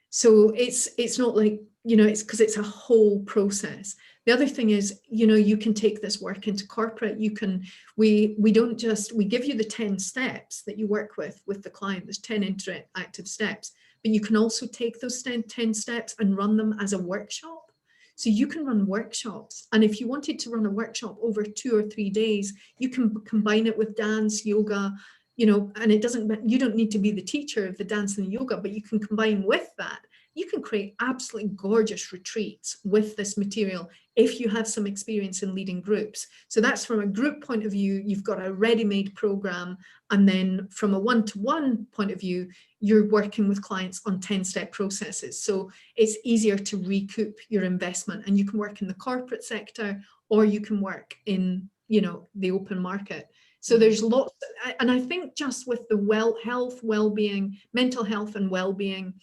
So it's not like, you know, it's because it's a whole process. The other thing is, you know, you can take this work into corporate. You can, we give you the 10 steps that you work with the client. There's 10 interactive steps, but you can also take those 10 steps and run them as a workshop. So you can run workshops. And if you wanted to run a workshop over 2 or 3 days, you can combine it with dance, yoga, you know, and you don't need to be the teacher of the dance and the yoga, but you can combine with that. you can create absolutely gorgeous retreats with this material if you have some experience in leading groups. So that's from a group point of view, you've got a ready-made program. And then from a one-to-one point of view, you're working with clients on 10-step processes. So it's easier to recoup your investment, and you can work in the corporate sector, or you can work in, you know, the open market. So there's lots, and I think just with the health, well-being, mental health and well-being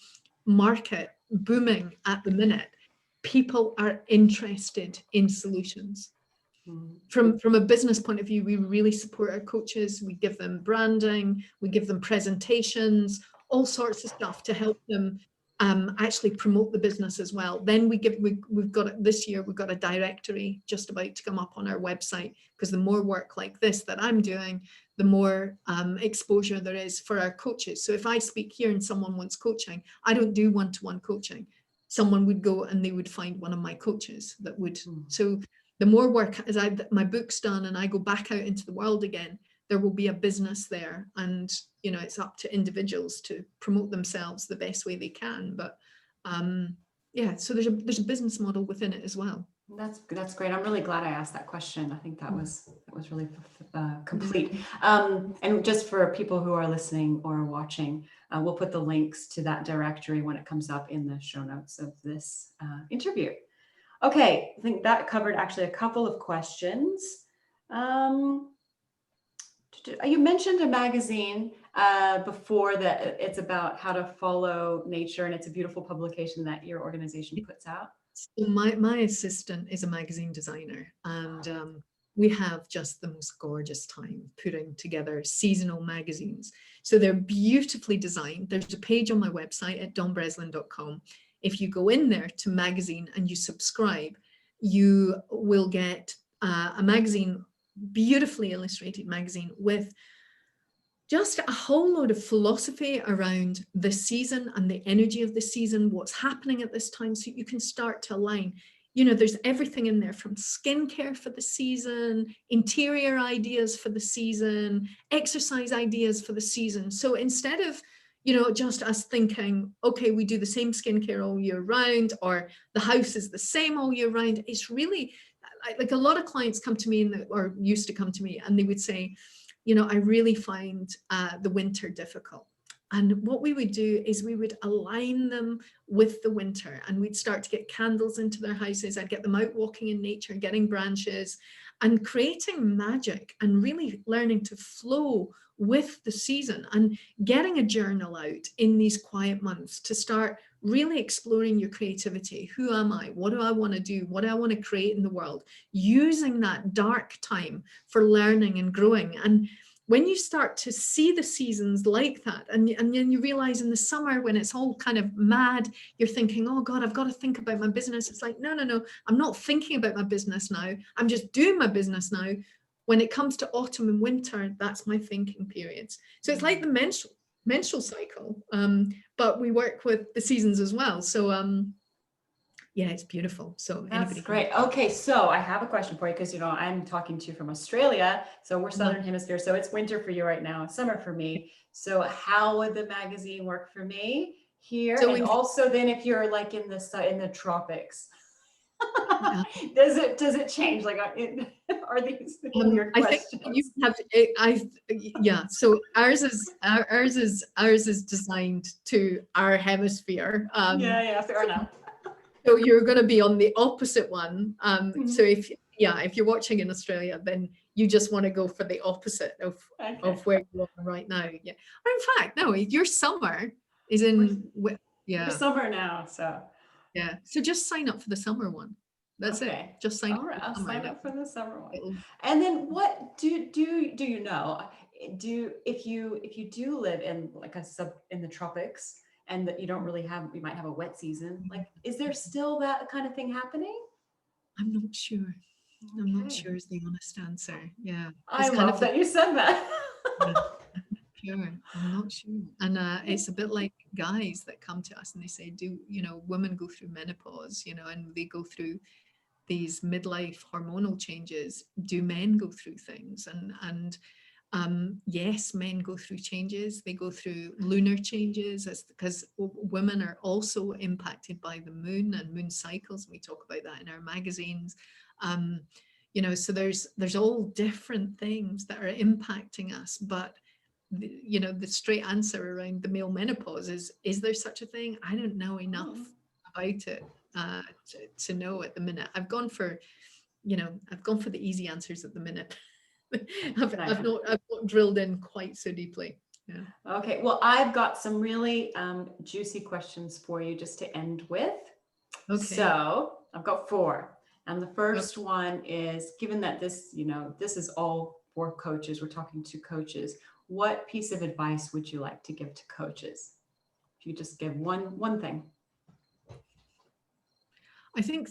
market booming at the minute, people are interested in solutions. From a business point of view, we really support our coaches. We give them branding, we give them presentations, all sorts of stuff to help them actually promote the business as well. Then we've got this year, we've got a directory just about to come up on our website, because the more work like this that I'm doing, the more exposure there is for our coaches. So if I speak here and someone wants coaching, I don't do one-to-one coaching. Someone would go and they would find one of my coaches that would. So the more work, as my book's done and I go back out into the world again, there will be a business there, and you know, it's up to individuals to promote themselves the best way they can. But yeah, so there's a business model within it as well. That's great. I'm really glad I asked that question. I think that was really complete. And just for people who are listening or watching, we'll put the links to that directory when it comes up in the show notes of this interview. Okay, I think that covered actually a couple of questions. You mentioned a magazine before that it's about how to follow nature, and it's a beautiful publication that your organization puts out. So my assistant is a magazine designer, and we have just the most gorgeous time putting together seasonal magazines. So they're beautifully designed. There's a page on my website at donbreslin.com. If you go in there to magazine and you subscribe, you will get a magazine, beautifully illustrated magazine with just a whole load of philosophy around the season and the energy of the season, what's happening at this time, so you can start to align. You know, there's everything in there from skincare for the season, interior ideas for the season, exercise ideas for the season. So instead of, you know, just us thinking, okay, we do the same skincare all year round, or the house is the same all year round, it's really like a lot of clients come to me or used to come to me, and they would say, you know, I really find the winter difficult. And what we would do is we would align them with the winter, and we'd start to get candles into their houses. I'd get them out walking in nature, getting branches and creating magic, and really learning to flow with the season, and getting a journal out in these quiet months to start really exploring your creativity. Who am I? What do I want to do? What do I want to create in the world? Using that dark time for learning and growing. And when you start to see the seasons like that, and then you realize in the summer when it's all kind of mad, you're thinking, oh God, I've got to think about my business. It's like, no, I'm not thinking about my business now. I'm just doing my business now. When it comes to autumn and winter, that's my thinking periods. So it's like the menstrual cycle, but we work with the seasons as well. So yeah, it's beautiful. So that's great. Okay, so I have a question for you, because you know I'm talking to you from Australia, so we're Southern Hemisphere, so it's winter for you right now, summer for me. So how would the magazine work for me here? So, and also then if you're like in the tropics, does it change? Like are these weird questions? I think you have. Yeah. So ours is designed to our hemisphere. Yeah, fair enough. So you're going to be on the opposite one. So if you're watching in Australia, then you just want to go for the opposite of where you are right now. Yeah. Or in fact, no, your summer is in. We're summer now, so. Yeah. So just sign up for the summer one. That's it. Just sign up. All right, I'll sign up for the summer one. And then what do you know? If you do live in like in the tropics, and that you don't really you might have a wet season, like is there still that kind of thing happening? I'm not sure. I'm not sure is the honest answer. Yeah. I love that you said that. Sure. I'm not sure. And it's a bit like guys that come to us and they say, women go through menopause, and they go through these midlife hormonal changes. Do men go through things? And Yes, men go through changes. They go through lunar changes because women are also impacted by the moon and moon cycles. We talk about that in our magazines. Um, so there's all different things that are impacting us. But the straight answer around the male menopause is there such a thing? I don't know enough about it to know at the minute. I've gone for the easy answers at the minute. I've not drilled in quite so deeply. Yeah. Okay, well, I've got some really juicy questions for you just to end with. Okay. So I've got 4. And the first one is, given that this is all for coaches, we're talking to coaches, what piece of advice would you like to give to coaches? If you just give one thing. I think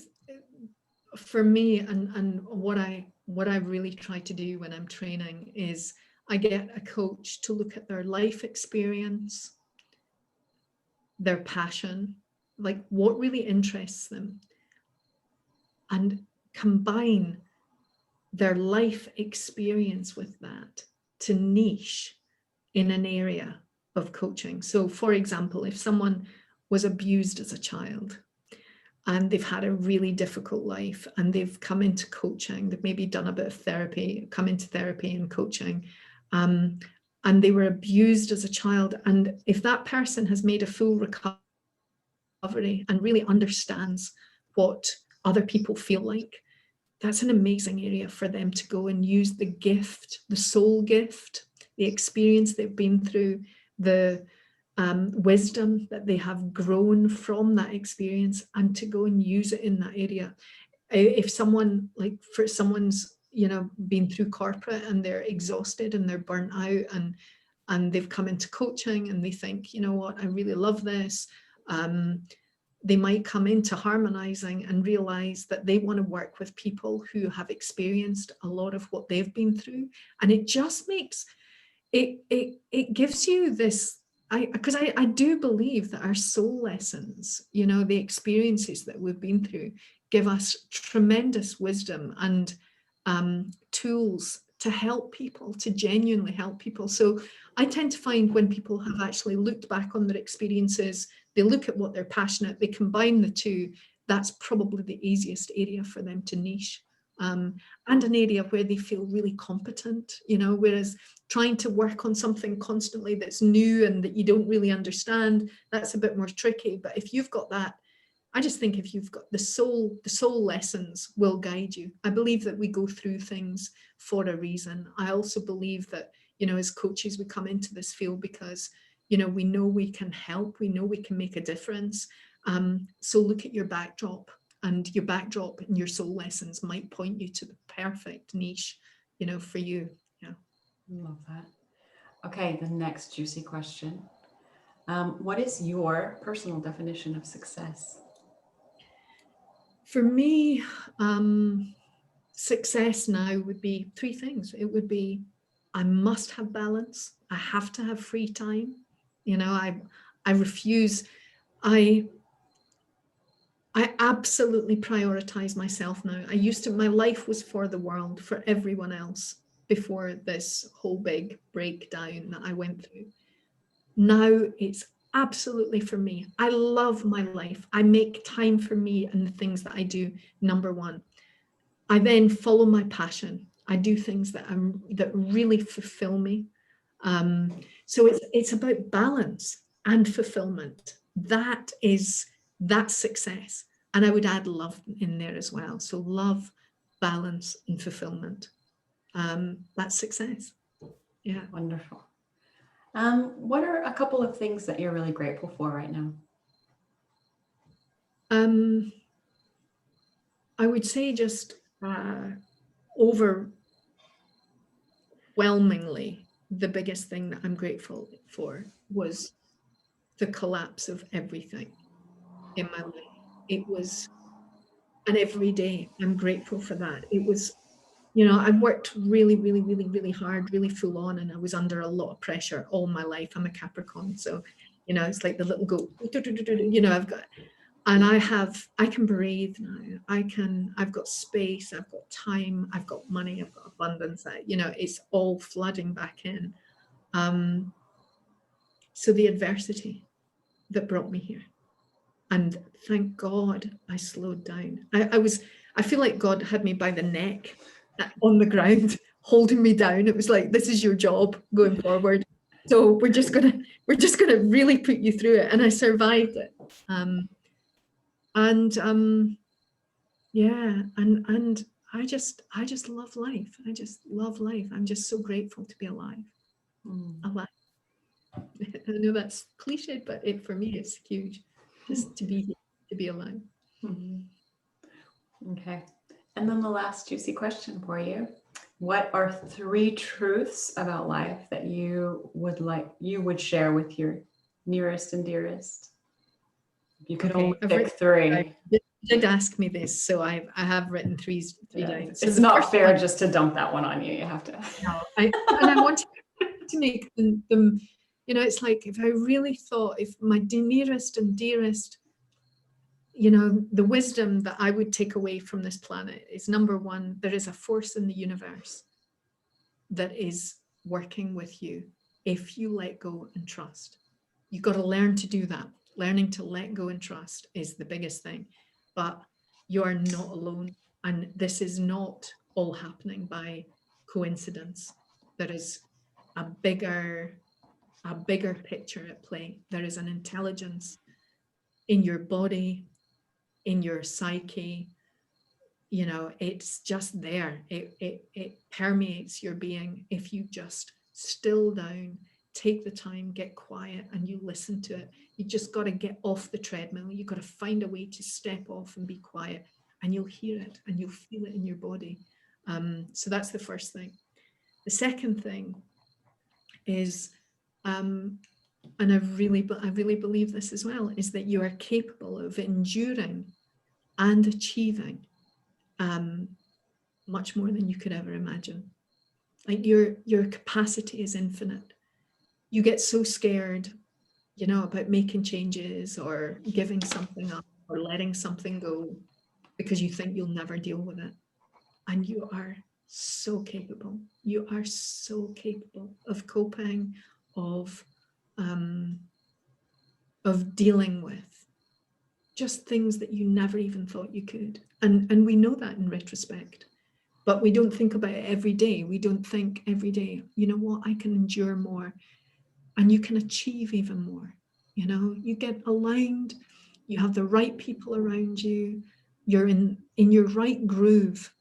for me, and what I really try to do when I'm training is I get a coach to look at their life experience, their passion, like what really interests them, and combine their life experience with that to niche in an area of coaching. So for example, if someone was abused as a child and they've had a really difficult life and they've come into coaching, they've maybe done a bit of therapy, come into therapy and coaching, and they were abused as a child. And if that person has made a full recovery and really understands what other people feel like, that's an amazing area for them to go and use the gift, the soul gift, the experience they've been through, the wisdom that they have grown from that experience, and to go and use it in that area. If someone's been through corporate and they're exhausted and they're burnt out, and they've come into coaching and they think, you know what, I really love this. They might come into Harmonizing and realize that they want to work with people who have experienced a lot of what they've been through. And it just makes it gives you this, because I do believe that our soul lessons, the experiences that we've been through, give us tremendous wisdom and tools to help people, to genuinely help people. So I tend to find when people have actually looked back on their experiences, they look at what they're passionate, they combine the two, that's probably the easiest area for them to niche. And an area where they feel really competent, whereas trying to work on something constantly that's new and that you don't really understand, that's a bit more tricky. But if you've got that, I just think if you've got the soul lessons will guide you. I believe that we go through things for a reason. I also believe that, as coaches, we come into this field because, we know we can help, we know we can make a difference. So look at your backdrop, and your backdrop and your soul lessons might point you to the perfect niche, for you. Yeah. Love that. Okay, the next juicy question. What is your personal definition of success? For me, success now would be 3 things. It would be, I must have balance. I have to have free time. I refuse. I absolutely prioritize myself now. My life was for the world, for everyone else before this whole big breakdown that I went through. Now it's absolutely for me. I love my life. I make time for me and the things that I do, number one. I then follow my passion. I do things that really fulfill me. So it's about balance and fulfillment. That's success. And I would add love in there as well. So love, balance, and fulfillment. That's success. Yeah. Wonderful. What are a couple of things that you're really grateful for right now? I would say just overwhelmingly, the biggest thing that I'm grateful for was the collapse of everything in my life. It was, and every day I'm grateful for that. It was, I worked really, really, really, really hard, really full on, and I was under a lot of pressure all my life. I'm a Capricorn, so, it's like the little goat, I've got, And I can breathe now. I've got space, I've got time, I've got money, I've got abundance. You know, it's all flooding back in. So the adversity that brought me here, and thank God I slowed down. I feel like God had me by the neck on the ground, holding me down. It was like, this is your job going forward. So we're just gonna really put you through it. And I survived it. Yeah, and I just love life. I just love life. I'm just so grateful to be alive. Alive. I know that's cliched, but for me it's huge, just to be here, to be alive. Okay. And then the last juicy question for you. What are 3 truths about life that you would share with your nearest and dearest? You could only pick 3. You did ask me this, so I have written three down. So it's not fair just to dump that one on you. You have to. No, I want to make them, you know, it's like, if I really thought, if my nearest and dearest, you know, the wisdom that I would take away from this planet is, number 1, there is a force in the universe that is working with you if you let go and trust. You've got to learn to do that. Learning to let go and trust is the biggest thing, but you are not alone. And this is not all happening by coincidence. There is a bigger picture at play. There is an intelligence in your body, in your psyche. You know, it's just there. It permeates your being if you just still down, take the time, get quiet, and you listen to it. You just got to get off the treadmill. You got to find a way to step off and be quiet, and you'll hear it and you'll feel it in your body. So that's the first thing. The second thing is, and I really believe this as well, is that you are capable of enduring and achieving much more than you could ever imagine. Like your capacity is infinite. You get so scared, you know, about making changes or giving something up or letting something go because you think you'll never deal with it. And you are so capable. You are so capable of coping, of dealing with just things that you never even thought you could. And we know that in retrospect, but we don't think about it every day. We don't think every day, you know what, I can endure more, and you can achieve even more. You know, you get aligned, you have the right people around you, you're in your right groove.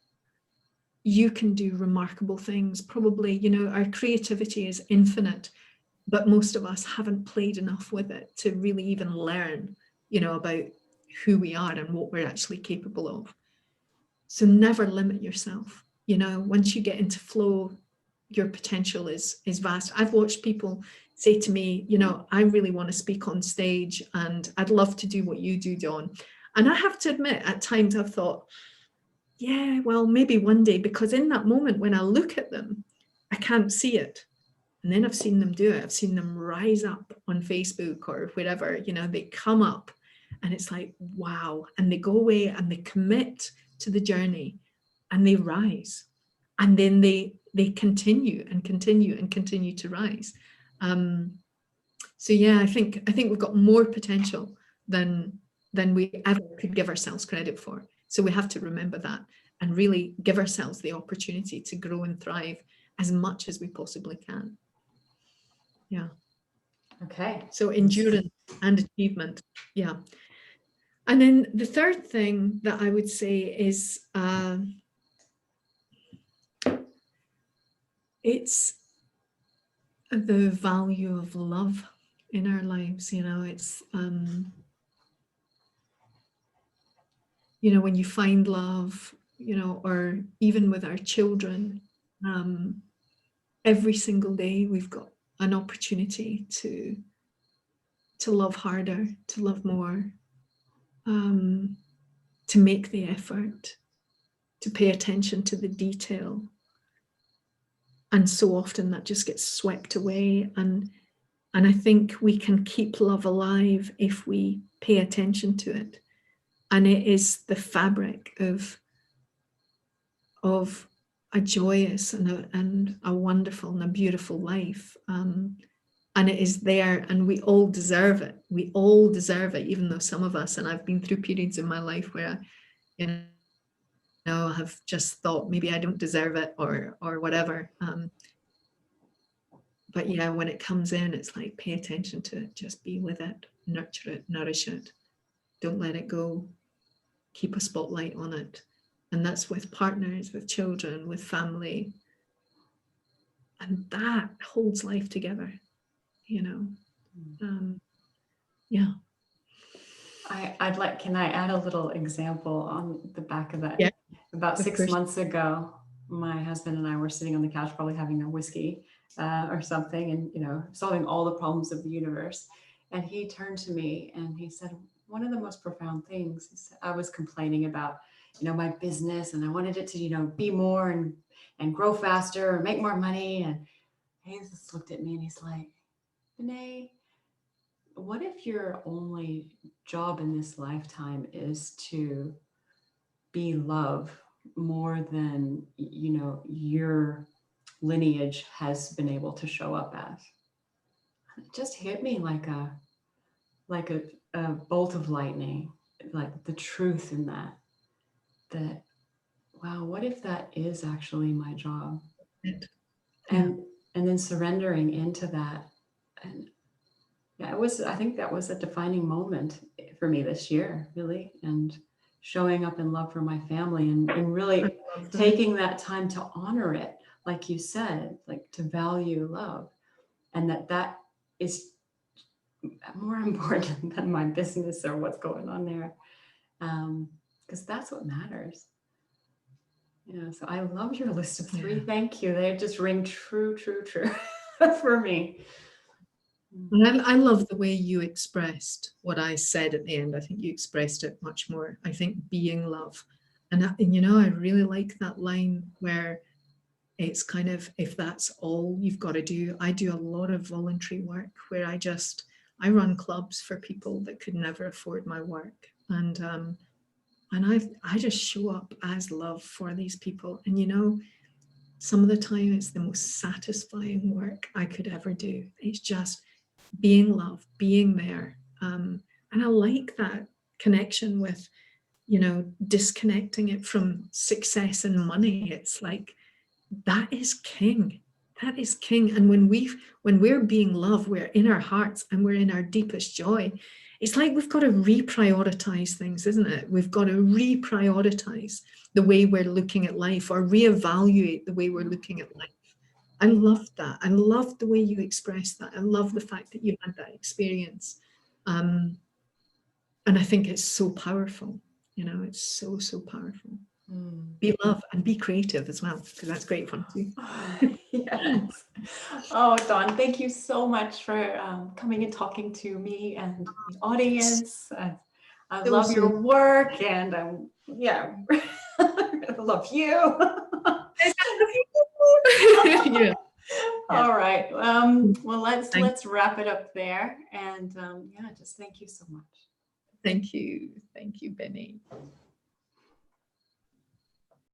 You can do remarkable things. Probably, you know, our creativity is infinite, but most of us haven't played enough with it to really even learn, you know, about who we are and what we're actually capable of. So never limit yourself. You know, once you get into flow, your potential is vast. I've watched people say to me, you know, I really want to speak on stage and I'd love to do what you do, Dawn. And I have to admit, at times I've thought, yeah, well, maybe one day, because in that moment when I look at them, I can't see it. And then I've seen them do it. I've seen them rise up on Facebook or wherever, you know, they come up and it's like, wow. And they go away and they commit to the journey and they rise. And then they continue and continue and continue to rise. So yeah, I think we've got more potential than we ever could give ourselves credit for. So we have to remember that and really give ourselves the opportunity to grow and thrive as much as we possibly can. Yeah. Okay. So endurance and achievement. Yeah. And then the third thing that I would say is it's the value of love in our lives. You know, it's you know, when you find love, you know, or even with our children, every single day we've got an opportunity to love harder, to love more, to make the effort, to pay attention to the detail. And so often that just gets swept away. And I think we can keep love alive if we pay attention to it. And it is the fabric of a joyous and a wonderful and a beautiful life. And it is there, and we all deserve it. We all deserve it, even though some of us, and I've been through periods in my life where, you know, have just thought maybe I don't deserve it or whatever. But yeah, when it comes in, it's like, pay attention to it, just be with it, nurture it, nourish it. Don't let it go. Keep a spotlight on it. And that's with partners, with children, with family. And that holds life together, you know. Yeah. Can I add a little example on the back of that? Yeah. About Of 6 course. months ago, my husband and I were sitting on the couch, probably having a whiskey or something, and, you know, solving all the problems of the universe. And he turned to me and he said, one of the most profound things, he said, I was complaining about, you know, my business, and I wanted it to, you know, be more and grow faster and make more money. And he just looked at me and he's like, Benay, what if your only job in this lifetime is to be love more than, you know, your lineage has been able to show up as? It just hit me like a bolt of lightning, like the truth in that, wow, what if that is actually my job? Yeah. And then surrendering into that. And yeah, I think that was a defining moment for me this year, really. And showing up in love for my family, and really taking that time to honor it, like you said, like to value love, and that is more important than my business or what's going on there, because that's what matters. Yeah, so I love your list of 3. Yeah. Thank you. They just ring true for me. And I love the way you expressed what I said at the end. I think you expressed it much more. I think being love. And you know, I really like that line where it's kind of, if that's all you've got to do. I do a lot of voluntary work where I run clubs for people that could never afford my work. And I just show up as love for these people. And you know, some of the time it's the most satisfying work I could ever do. It's just being love, being there. And I like that connection with, you know, disconnecting it from success and money. It's like, that is king. That is king. And when we're being love, we're in our hearts and we're in our deepest joy. It's like we've got to reprioritize things, isn't it? We've got to reprioritize the way we're looking at life, or reevaluate the way we're looking at life. I love that. I love the way you express that. I love the fact that you had that experience. And I think it's so powerful. You know, it's so, so powerful. Be love and be creative as well, because that's great fun too. Yes. Oh, Dawn, thank you so much for coming and talking to me and the audience. I love your work, and yeah, I love you. Yeah. All right. Well, let's wrap it up there. And yeah, just thank you so much. Thank you. Thank you, Benny.